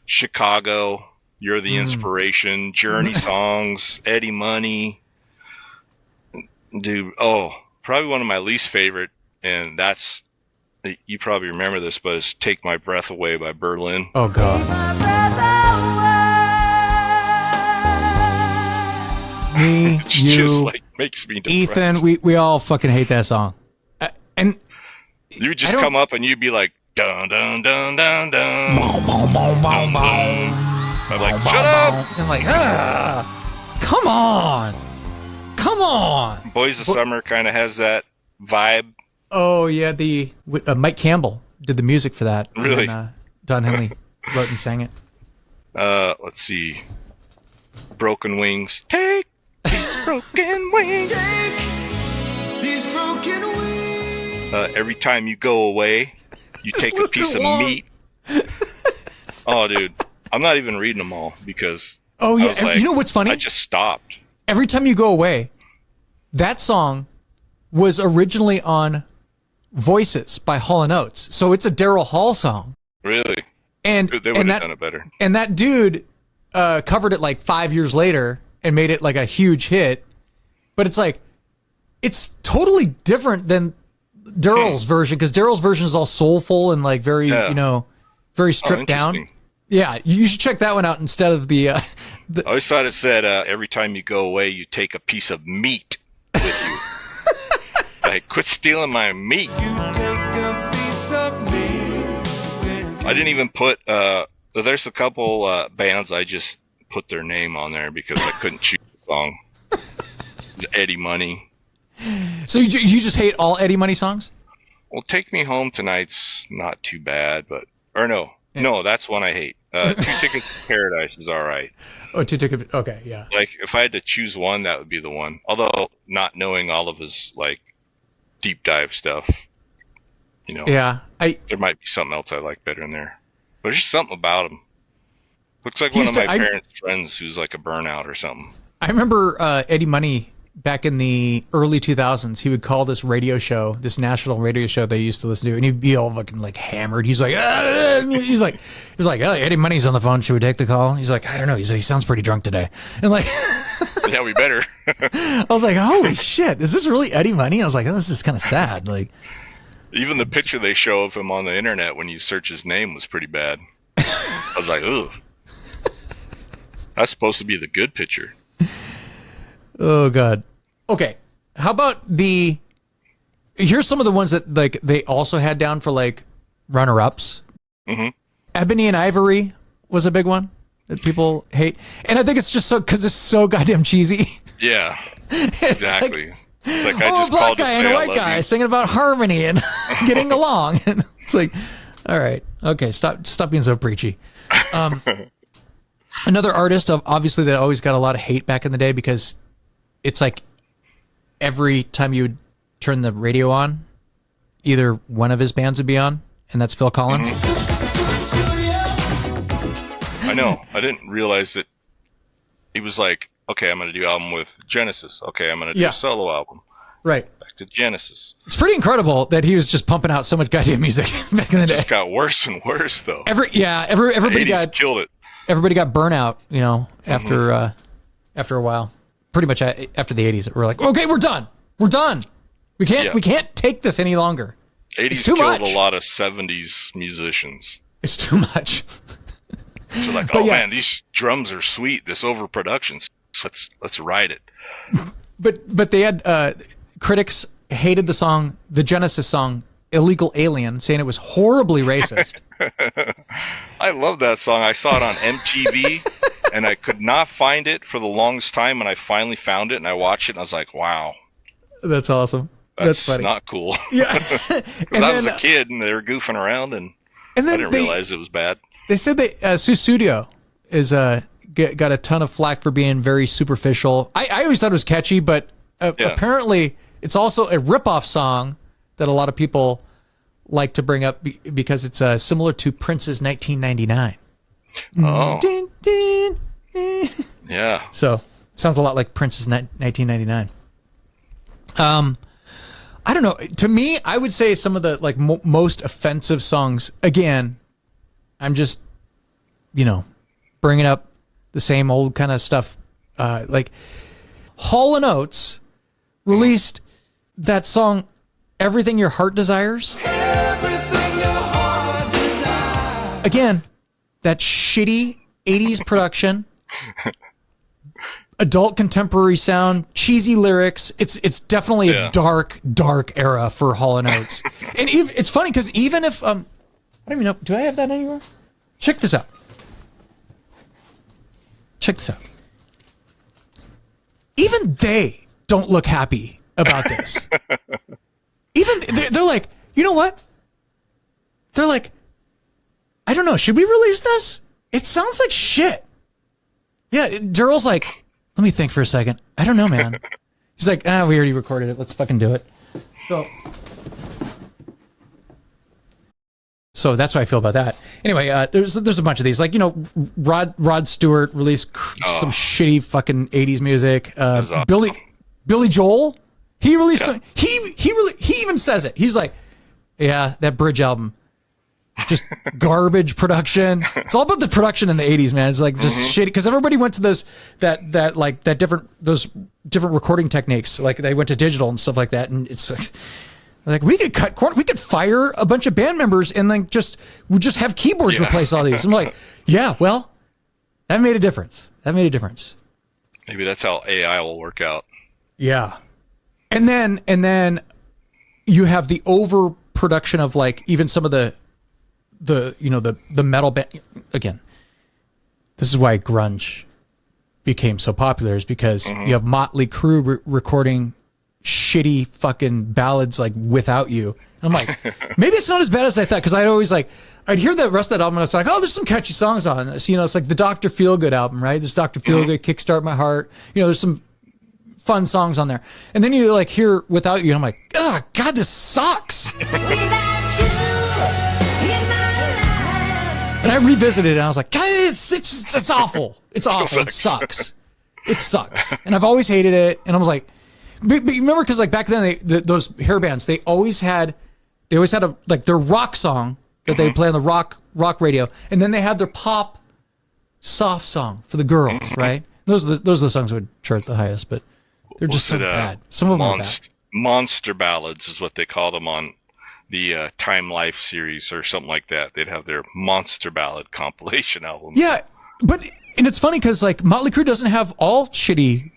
[SPEAKER 1] Chicago, You're the Inspiration, Journey songs, Eddie Money. Dude, probably one of my least favorite, and that's, you probably remember this, but it's Take My Breath Away by Berlin.
[SPEAKER 2] Oh God. Me,
[SPEAKER 1] it's
[SPEAKER 2] you,
[SPEAKER 1] just like makes me depressed.
[SPEAKER 2] Ethan, we all fucking hate that song. And
[SPEAKER 1] you would just come up and you'd be like, dun dun dun dun dun.
[SPEAKER 2] Boom, boom, boom, boom, boom.
[SPEAKER 1] I'm like, shut up!
[SPEAKER 2] I'm like, come on.
[SPEAKER 1] Boys of Summer kind of has that vibe.
[SPEAKER 2] Oh yeah, Mike Campbell did the music for that.
[SPEAKER 1] Really?
[SPEAKER 2] And, Don Henley wrote and sang it.
[SPEAKER 1] Let's see. Broken Wings. Take these broken wings.
[SPEAKER 4] Take these broken wings.
[SPEAKER 1] Every time you go away, you take a piece of meat. Oh, dude. I'm not even reading them all because
[SPEAKER 2] Oh yeah,
[SPEAKER 1] like,
[SPEAKER 2] you know what's funny?
[SPEAKER 1] I just stopped.
[SPEAKER 2] Every Time You Go Away, that song was originally on Voices by Hall & Oates. So it's a Daryl Hall song.
[SPEAKER 1] Really?
[SPEAKER 2] And
[SPEAKER 1] they would have done it better.
[SPEAKER 2] And that dude covered it like 5 years later and made it like a huge hit. But it's like, it's totally different than Daryl's version, because Daryl's version is all soulful and like very, very stripped down. Yeah, you should check that one out instead of the...
[SPEAKER 1] I always thought it said, every time you go away, you take a piece of meat with you. Like, quit stealing my meat. I didn't even put... there's a couple bands I just put their name on there because I couldn't choose a song. It's Eddie Money.
[SPEAKER 2] So you just hate all Eddie Money songs?
[SPEAKER 1] Well, Take Me Home Tonight's not too bad, but... Or no, that's one I hate. Two Tickets to Paradise is all right.
[SPEAKER 2] Oh, Two Tickets... Okay, yeah.
[SPEAKER 1] Like, if I had to choose one, that would be the one. Although, not knowing all of his, like, deep dive stuff,
[SPEAKER 2] Yeah,
[SPEAKER 1] there might be something else I like better in there. But there's just something about him. Looks like one of my parents' friends who's like a burnout or something.
[SPEAKER 2] I remember Eddie Money back in the early 2000s. He would call this radio show, this national radio show they used to listen to, and he'd be all fucking like hammered. He's like, he was like, oh, Eddie Money's on the phone. Should we take the call? He's like, I don't know. He sounds pretty drunk today. And like,
[SPEAKER 1] yeah, we better.
[SPEAKER 2] I was like, holy shit, is this really Eddie Money? I was like, oh, this is kind of sad. Like,
[SPEAKER 1] even the picture they show of him on the internet when you search his name was pretty bad. I was like, ooh. That's supposed to be the good picture.
[SPEAKER 2] Oh, God. Okay. How about here's some of the ones that like they also had down for like runner-ups.
[SPEAKER 1] Mm-hmm.
[SPEAKER 2] Ebony and Ivory was a big one that people hate. And I think it's just because it's so goddamn cheesy.
[SPEAKER 1] Yeah, exactly. It's like I
[SPEAKER 2] a
[SPEAKER 1] just
[SPEAKER 2] black
[SPEAKER 1] called
[SPEAKER 2] guy
[SPEAKER 1] to say
[SPEAKER 2] and a
[SPEAKER 1] I
[SPEAKER 2] white
[SPEAKER 1] love
[SPEAKER 2] guy
[SPEAKER 1] you.
[SPEAKER 2] singing about harmony and getting along. And it's like, all right, okay, stop being so preachy. Another artist, obviously, that always got a lot of hate back in the day because it's like every time you would turn the radio on, either one of his bands would be on, and that's Phil Collins.
[SPEAKER 1] Mm-hmm. I know. I didn't realize that he was like, okay, I'm going to do an album with Genesis. Okay, I'm going to do a solo album.
[SPEAKER 2] Right.
[SPEAKER 1] Back to Genesis.
[SPEAKER 2] It's pretty incredible that he was just pumping out so much goddamn music back in the day.
[SPEAKER 1] It just got worse and worse, though.
[SPEAKER 2] Everybody
[SPEAKER 1] killed it.
[SPEAKER 2] Everybody got burnout, after a while. Pretty much after the 80s, we're like, okay, we're done. We're done. We can't take this any longer.
[SPEAKER 1] 80s killed a lot of 70s musicians.
[SPEAKER 2] It's too much.
[SPEAKER 1] So like, man, these drums are sweet. This overproduction, let's ride it.
[SPEAKER 2] But they had critics hated the Genesis song "Illegal Alien," saying it was horribly racist.
[SPEAKER 1] I love that song. I saw it on MTV, and I could not find it for the longest time, and I finally found it, and I watched it, and I was like, wow.
[SPEAKER 2] That's awesome. That's funny.
[SPEAKER 1] Not cool.
[SPEAKER 2] Yeah.
[SPEAKER 1] Because I was a kid, and they were goofing around, and I didn't realize it was bad.
[SPEAKER 2] They said that Sussudio is got a ton of flack for being very superficial. I always thought it was catchy, but apparently it's also a ripoff song that a lot of people like to bring up because it's similar to Prince's 1999.
[SPEAKER 1] Oh.
[SPEAKER 2] Dun, dun, dun.
[SPEAKER 1] Yeah.
[SPEAKER 2] So sounds a lot like Prince's 1999. I don't know. To me, I would say some of the like most offensive songs. Again, I'm just, bringing up the same old kind of stuff. Like Hall & Oates released that song, Everything Your Heart Desires.
[SPEAKER 4] Everything your heart desires.
[SPEAKER 2] Again, that shitty 80s production. Adult contemporary sound, cheesy lyrics. It's definitely a dark era for Hall & Oates. And it's funny because even if I don't even know, do I have that anywhere? Check this out. Even they don't look happy about this. Even they're like, you know what? They're like, I don't know. Should we release this? It sounds like shit. Yeah, Daryl's like, let me think for a second. I don't know, man. He's like, we already recorded it. Let's fucking do it. So So that's how I feel about that. Anyway, there's a bunch of these. Like, Rod Stewart released some shitty fucking 80s music. Billy Joel, he released some, he even says it. He's like, yeah, that Bridge album, just garbage production. It's all about the production in the 80s, man. It's like just shitty, because everybody went to those different recording techniques. Like they went to digital and stuff like that, and it's like we could cut corners. We could fire a bunch of band members and then we just have keyboards replace all these. I'm like, yeah, well, that made a difference.
[SPEAKER 1] Maybe that's how AI will work out.
[SPEAKER 2] Yeah, and then you have the overproduction of like even some of the metal band. Again, this is why grunge became so popular, is because you have Motley Crue recording shitty fucking ballads like Without You. And I'm like, maybe it's not as bad as I thought, because I'd hear the rest of that album and I was like, oh, there's some catchy songs on this. It's like the Dr. Feelgood album, right? There's Dr. Feelgood, Kickstart My Heart. There's some fun songs on there. And then you like hear Without You and I'm like, oh God, this sucks. And I revisited it and I was like, God, it's awful. It's awful. It sucks. It sucks. And I've always hated it. And I was like, but remember, because like back then those hair bands, they always had their rock song that they would play on the rock radio, and then they had their pop soft song for the girls, right? Those are the songs that would chart the highest, but they're just so bad. Some of them are bad.
[SPEAKER 1] Monster ballads is what they called them on the Time Life series or something like that. They'd have their monster ballad compilation albums.
[SPEAKER 2] Yeah, and it's funny because like Motley Crue doesn't have all shitty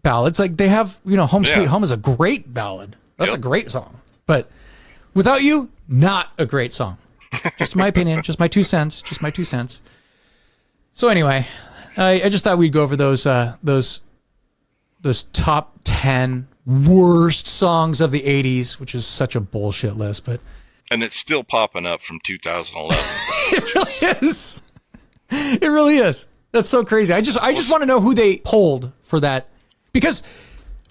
[SPEAKER 2] ballads. Like they have, Home Sweet Home is a great ballad. That's a great song. But Without You, not a great song. Just my opinion, just my 2 cents. So anyway, I just thought we'd go over those top 10 worst songs of the 80s, which is such a bullshit list,
[SPEAKER 1] and it's still popping up from 2011.
[SPEAKER 2] It really is. It really is. That's so crazy. I just want to know who they polled for that. Because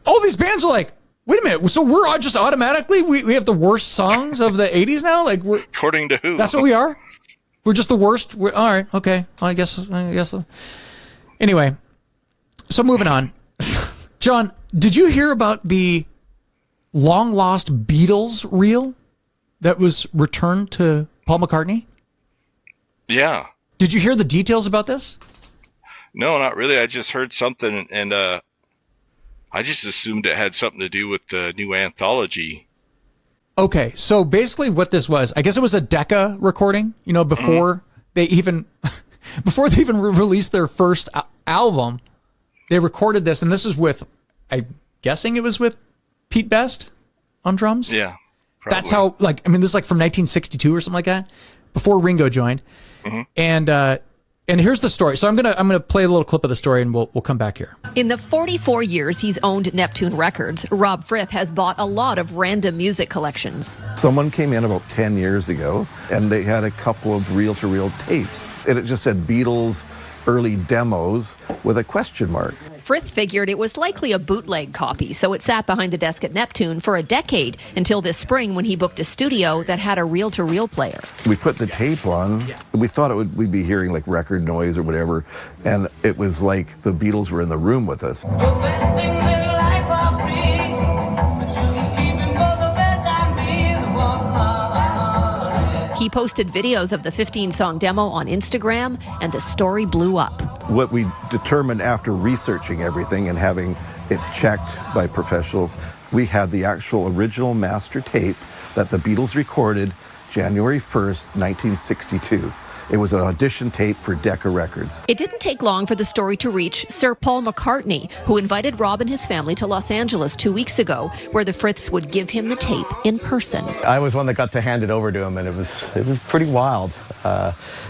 [SPEAKER 2] all these bands are like, wait a minute, so we're just automatically, we have the worst songs of the 80s now? Like
[SPEAKER 1] according to who?
[SPEAKER 2] That's what we are? We're just the worst? All right, okay. Well, I guess. Anyway, so moving on. John, did you hear about the long-lost Beatles reel that was returned to Paul McCartney?
[SPEAKER 1] Yeah.
[SPEAKER 2] Did you hear the details about this?
[SPEAKER 1] No, not really. I just heard something, and I just assumed it had something to do with the new anthology.
[SPEAKER 2] Okay, so basically what this was, I guess it was a Decca recording, before they even released their first album. They recorded this, and this is with, I'm guessing it was with Pete Best on drums?
[SPEAKER 1] Yeah, probably.
[SPEAKER 2] That's how, this is like from 1962 or something like that, before Ringo joined. And here's the story. So I'm gonna play a little clip of the story, and we'll come back here.
[SPEAKER 11] In the 44 years he's owned Neptune Records, Rob Frith has bought a lot of random music collections.
[SPEAKER 12] Someone came in about 10 years ago, and they had a couple of reel-to-reel tapes, and it just said Beatles early demos with a question mark.
[SPEAKER 11] Frith figured it was likely a bootleg copy, so it sat behind the desk at Neptune for a decade until this spring when he booked a studio that had a reel-to-reel player.
[SPEAKER 12] We put the tape on. We thought we'd be hearing like record noise or whatever, and it was like the Beatles were in the room with us.
[SPEAKER 11] He posted videos of the 15-song demo on Instagram, and the story blew up.
[SPEAKER 12] What we determined after researching everything and having it checked by professionals, we had the actual original master tape that the Beatles recorded January 1st, 1962. It was an audition tape for Decca Records.
[SPEAKER 11] It didn't take long for the story to reach Sir Paul McCartney, who invited Rob and his family to Los Angeles 2 weeks ago, where the Friths would give him the tape in person.
[SPEAKER 13] I was one that got to hand it over to him, and it was pretty wild.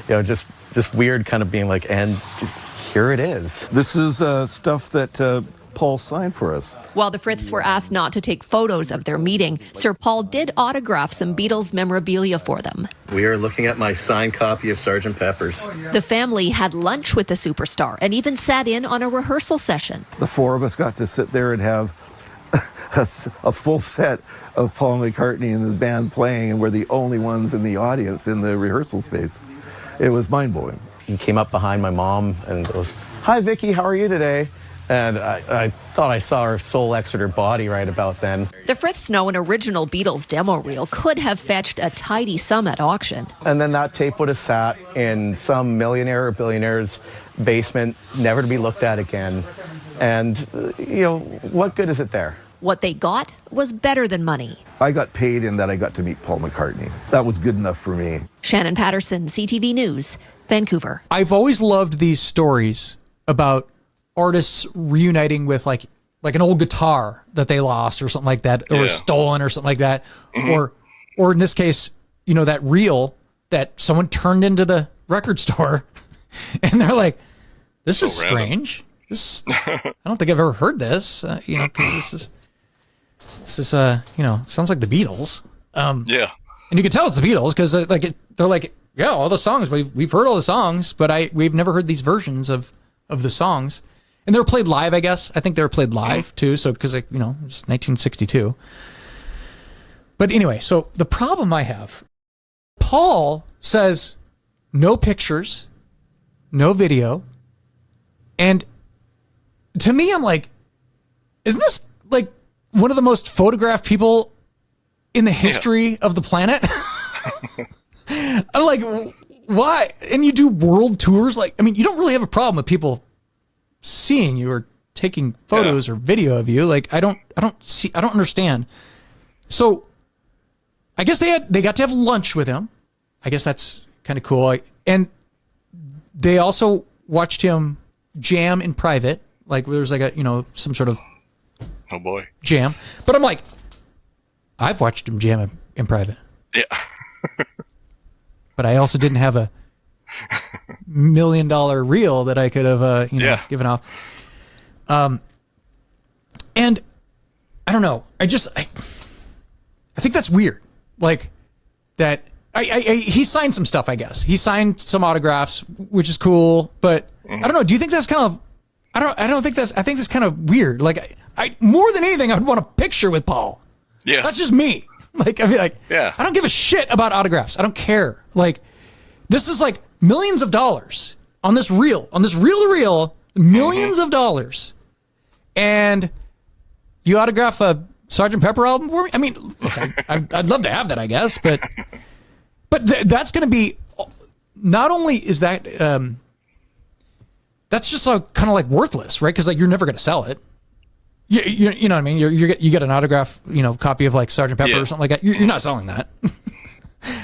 [SPEAKER 13] Just weird, kind of being like, and here it is.
[SPEAKER 12] This is stuff that Paul signed for us.
[SPEAKER 11] While the Friths were asked not to take photos of their meeting, Sir Paul did autograph some Beatles memorabilia for them.
[SPEAKER 13] We are looking at my signed copy of Sgt. Pepper's.
[SPEAKER 11] The family had lunch with the superstar and even sat in on a rehearsal session.
[SPEAKER 12] The four of us got to sit there and have a full set of Paul McCartney and his band playing, and we're the only ones in the audience in the rehearsal space. It was mind-blowing.
[SPEAKER 13] He came up behind my mom and goes, "Hi, Vicky, how are you today?" And I thought I saw her soul exit her body right about then.
[SPEAKER 11] The Friths know an original Beatles demo reel could have fetched a tidy sum at auction.
[SPEAKER 13] And then that tape would have sat in some millionaire or billionaire's basement, never to be looked at again. And, what good is it there?
[SPEAKER 11] What they got was better than money.
[SPEAKER 12] I got paid in that I got to meet Paul McCartney. That was good enough for me.
[SPEAKER 11] Shannon Patterson, CTV News, Vancouver.
[SPEAKER 2] I've always loved these stories about artists reuniting with like an old guitar that they lost or something like that, or stolen or something like that. Mm-hmm. Or in this case, that reel that someone turned into the record store and they're like, this is strange. This, I don't think I've ever heard this, because this is sounds like the Beatles.
[SPEAKER 1] Yeah.
[SPEAKER 2] And you can tell it's the Beatles because they're like, yeah, all the songs, we've heard all the songs, but we've never heard these versions of the songs. And they were played live, I guess. I think they were played live too. So, because it's 1962. But anyway, so the problem I have, Paul says no pictures, no video. And to me, I'm like, isn't this like one of the most photographed people in the history of the planet? I'm like, why? And you do world tours. You don't really have a problem with people seeing you or taking photos or video of you. I don't understand. So I guess they got to have lunch with him. I guess that's kind of cool. And they also watched him jam in private. There's some sort of jam. But I'm like, I've watched him jam in private.
[SPEAKER 1] Yeah.
[SPEAKER 2] But I also didn't have a $1 million reel that I could have, given off. And I don't know. I think that's weird. That he signed some stuff, I guess. He signed some autographs, which is cool. But I don't know. Do you think that's kind of? I think that's kind of weird. I more than anything, I'd want a picture with Paul.
[SPEAKER 1] Yeah.
[SPEAKER 2] That's just me. I don't give a shit about autographs. I don't care. This is millions of dollars on this reel to reel, millions of dollars. And you autograph a Sgt. Pepper album for me? Look, I'd love to have that, I guess, but that's going to be, not only is that, that's just kind of worthless, right? Because you're never going to sell it. You know what I mean? You get an autograph, copy of Sgt. Pepper or something like that. You're not selling that.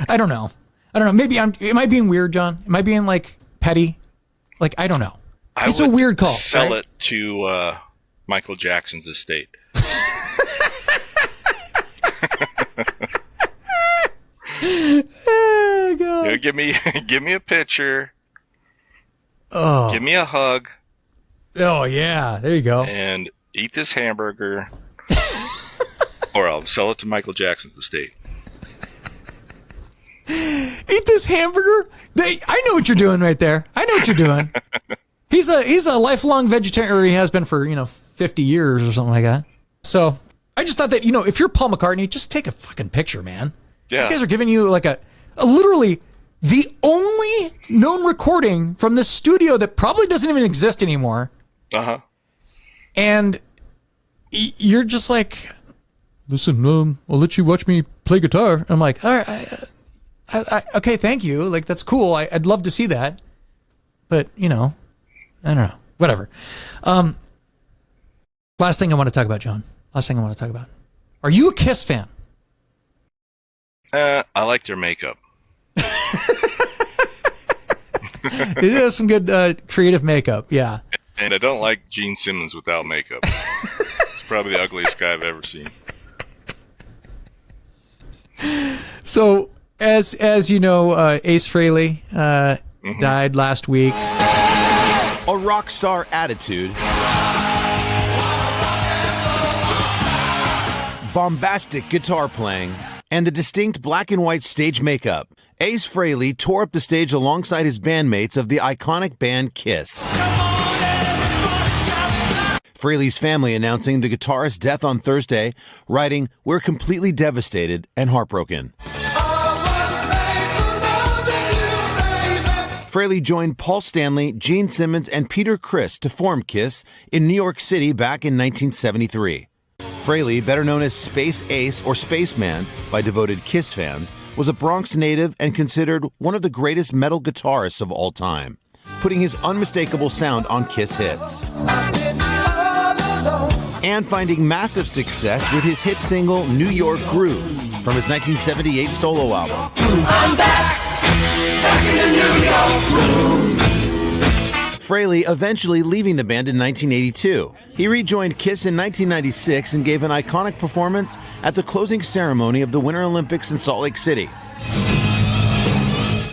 [SPEAKER 2] I don't know. Maybe am I being weird, John? Am I being petty? I don't know. It's a weird call.
[SPEAKER 1] Sell
[SPEAKER 2] right?
[SPEAKER 1] it to Michael Jackson's estate.
[SPEAKER 2] Oh, God.
[SPEAKER 1] Give me a picture.
[SPEAKER 2] Oh.
[SPEAKER 1] Give me a hug.
[SPEAKER 2] Oh yeah, there you go.
[SPEAKER 1] And eat this hamburger, or I'll sell it to Michael Jackson's estate.
[SPEAKER 2] Eat this hamburger? I know what you're doing right there. I know what you're doing. He's a lifelong vegetarian, or he has been for 50 years or something like that. So I just thought that if you're Paul McCartney, just take a fucking picture, man.
[SPEAKER 1] Yeah.
[SPEAKER 2] These guys are giving you a literally the only known recording from this studio that probably doesn't even exist anymore.
[SPEAKER 1] Uh-huh.
[SPEAKER 2] And you're just like, listen, I'll let you watch me play guitar. I'm like, all right, okay, thank you. That's cool. I'd love to see that. But, I don't know. Whatever. Last thing I want to talk about, John. Are you a KISS fan?
[SPEAKER 1] I like their makeup.
[SPEAKER 2] It has some good creative makeup, yeah.
[SPEAKER 1] And I don't like Gene Simmons without makeup. He's probably the ugliest guy I've ever seen.
[SPEAKER 2] So, as you know, Ace Frehley died last week.
[SPEAKER 14] A rock star attitude, bombastic guitar playing, and the distinct black and white stage makeup. Ace Frehley tore up the stage alongside his bandmates of the iconic band KISS. Frehley's family announcing the guitarist's death on Thursday, writing, "We're completely devastated and heartbroken." Frehley joined Paul Stanley, Gene Simmons, and Peter Criss to form KISS in New York City back in 1973. Frehley, better known as Space Ace or Spaceman by devoted KISS fans, was a Bronx native and considered one of the greatest metal guitarists of all time, putting his unmistakable sound on KISS hits. And finding massive success with his hit single New York Groove from his 1978 solo album. I'm back in the New York Groove. Frehley eventually leaving the band in 1982. He rejoined KISS in 1996 and gave an iconic performance at the closing ceremony of the Winter Olympics in Salt Lake City.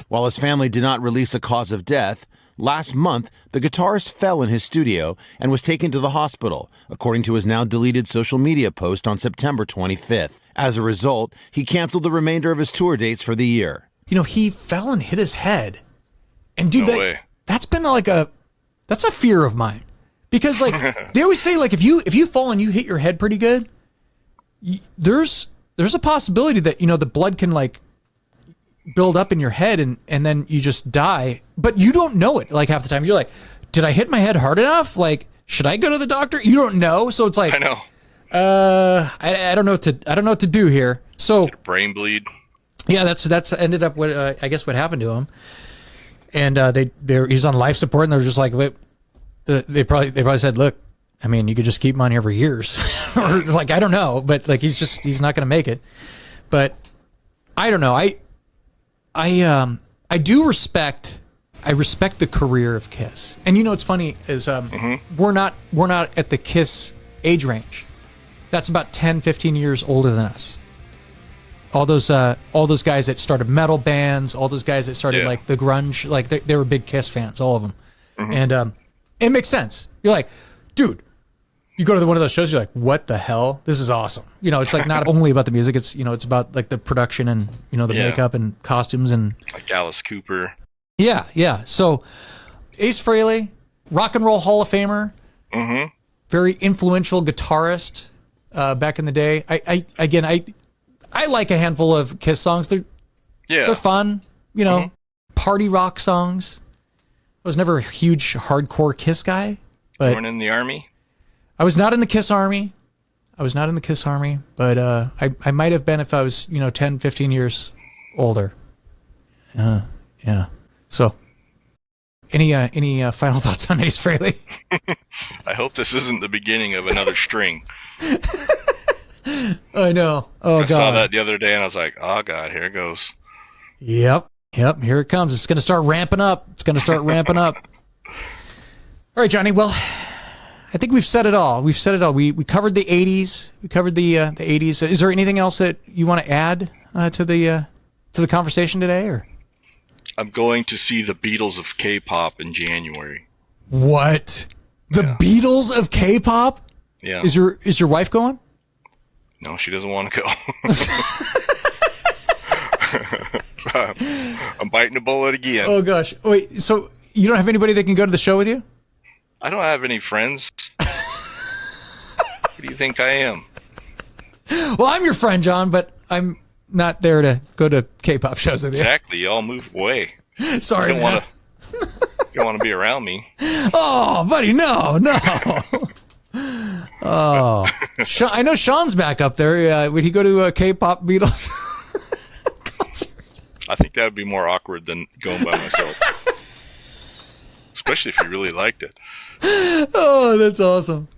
[SPEAKER 14] While his family did not release a cause of death, last month the guitarist fell in his studio and was taken to the hospital, according to his now deleted social media post on September 25th. As a result, he canceled the remainder of his tour dates for the year.
[SPEAKER 2] You know, he fell and hit his head. And dude, that's been that's a fear of mine. Because like they always say, like if you fall and you hit your head pretty good, there's a possibility that, you know, the blood can like build up in your head and then you just die. But you don't know it like half the time. You're like, did I hit my head hard enough? Like, should I go to the doctor? You don't know. So it's like,
[SPEAKER 1] I know.
[SPEAKER 2] I don't know what to do here. So
[SPEAKER 1] brain bleed.
[SPEAKER 2] Yeah, that's ended up what I guess what happened to him. And he's on life support, and they're just like, they probably said, look, I mean, you could just keep him on here for years, or like I don't know, but like he's not going to make it. But I don't know. I do respect the career of KISS, and you know what's funny is we're not at the KISS age range. That's about 10, 15 years older than us. All those guys that started metal bands, all those guys that started like the grunge, like they were big KISS fans, all of them. And it makes sense. You're like, dude, you go to one of those shows, you're like, what the hell? This is awesome. You know, it's like not only about the music, it's, you know, it's about like the production and, you know, the makeup and costumes and
[SPEAKER 1] like Alice Cooper.
[SPEAKER 2] Yeah. So Ace Frehley, Rock and Roll Hall of Famer, very influential guitarist back in the day. I like a handful of KISS songs. They're fun, you know, party rock songs. I was never a huge hardcore KISS guy, but
[SPEAKER 1] you weren't in the army?
[SPEAKER 2] I was not in the KISS army. But I might have been if I was, you know, 10, 15 years older. Yeah. So any final thoughts on Ace Frehley?
[SPEAKER 1] I hope this isn't the beginning of another string.
[SPEAKER 2] I know. Oh, God.
[SPEAKER 1] I saw that the other day, and I was like, oh, God, here it goes.
[SPEAKER 2] Yep, here it comes. It's going to start ramping up. All right, Johnny, well, I think we've said it all. We covered the 80s. We covered the 80s. Is there anything else that you want to add to the conversation today? Or
[SPEAKER 1] I'm going to see the Beatles of K-pop in January.
[SPEAKER 2] What? The Beatles of K-pop?
[SPEAKER 1] Yeah.
[SPEAKER 2] Is your wife going?
[SPEAKER 1] No, she doesn't want to go. I'm biting the bullet again.
[SPEAKER 2] Oh, gosh. Wait, so you don't have anybody that can go to the show with you?
[SPEAKER 1] I don't have any friends. Who do you think I am?
[SPEAKER 2] Well, I'm your friend, John, but I'm not there to go to K-pop shows with you.
[SPEAKER 1] Exactly. Y'all move away.
[SPEAKER 2] Sorry,
[SPEAKER 1] you don't want to be around me.
[SPEAKER 2] Oh, buddy, no. Oh, I know Sean's back up there. Would he go to a K-pop Beatles concert?
[SPEAKER 1] I think that would be more awkward than going by myself. Especially if you really liked it.
[SPEAKER 2] Oh, that's awesome.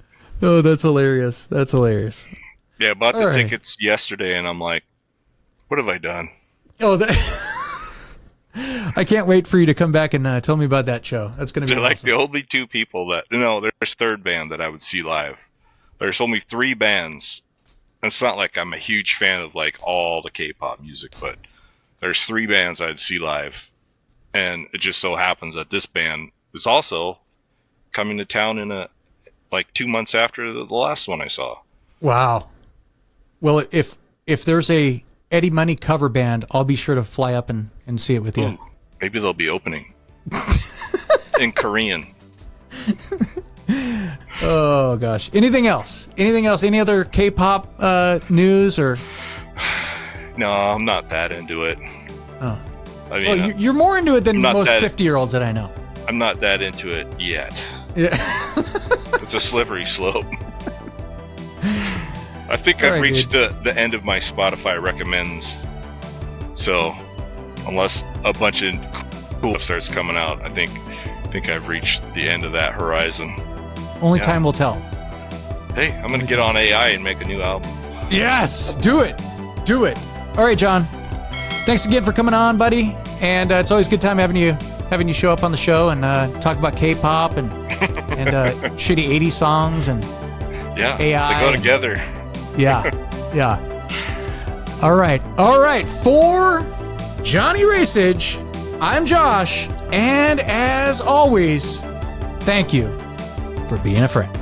[SPEAKER 2] Oh, that's hilarious.
[SPEAKER 1] Yeah, I bought the tickets yesterday, and I'm like, what have I done?
[SPEAKER 2] Oh, I can't wait for you to come back and tell me about that show. That's going to be
[SPEAKER 1] They're
[SPEAKER 2] awesome.
[SPEAKER 1] like the only two people that... No, there's third band that I would see live. There's only three bands. And it's not like I'm a huge fan of like all the K-pop music, but there's three bands I'd see live. And it just so happens that this band is also coming to town in 2 months after the last one I saw.
[SPEAKER 2] Wow. Well, if there's a Eddie Money cover band, I'll be sure to fly up and see it with you.
[SPEAKER 1] Ooh, maybe they'll be opening in Korean.
[SPEAKER 2] Oh gosh. Anything else? Any other K-pop news or?
[SPEAKER 1] No, I'm not that into it.
[SPEAKER 2] Oh.
[SPEAKER 1] I mean,
[SPEAKER 2] well, you're more into it than most 50-year-olds that I know.
[SPEAKER 1] I'm not that into it yet.
[SPEAKER 2] Yeah.
[SPEAKER 1] It's a slippery slope. I think I've reached the end of my Spotify recommends. So, unless a bunch of cool stuff starts coming out, I think I've reached the end of that horizon.
[SPEAKER 2] Only time will tell.
[SPEAKER 1] Hey, I'm going to get on AI and make a new album.
[SPEAKER 2] Yes, do it. All right, John. Thanks again for coming on, buddy. And it's always a good time having you show up on the show and talk about K-pop and shitty 80s songs and AI.
[SPEAKER 1] They go together.
[SPEAKER 2] Yeah. All right. For Johnny Rajcich, I'm Josh, and as always, thank you for being a friend.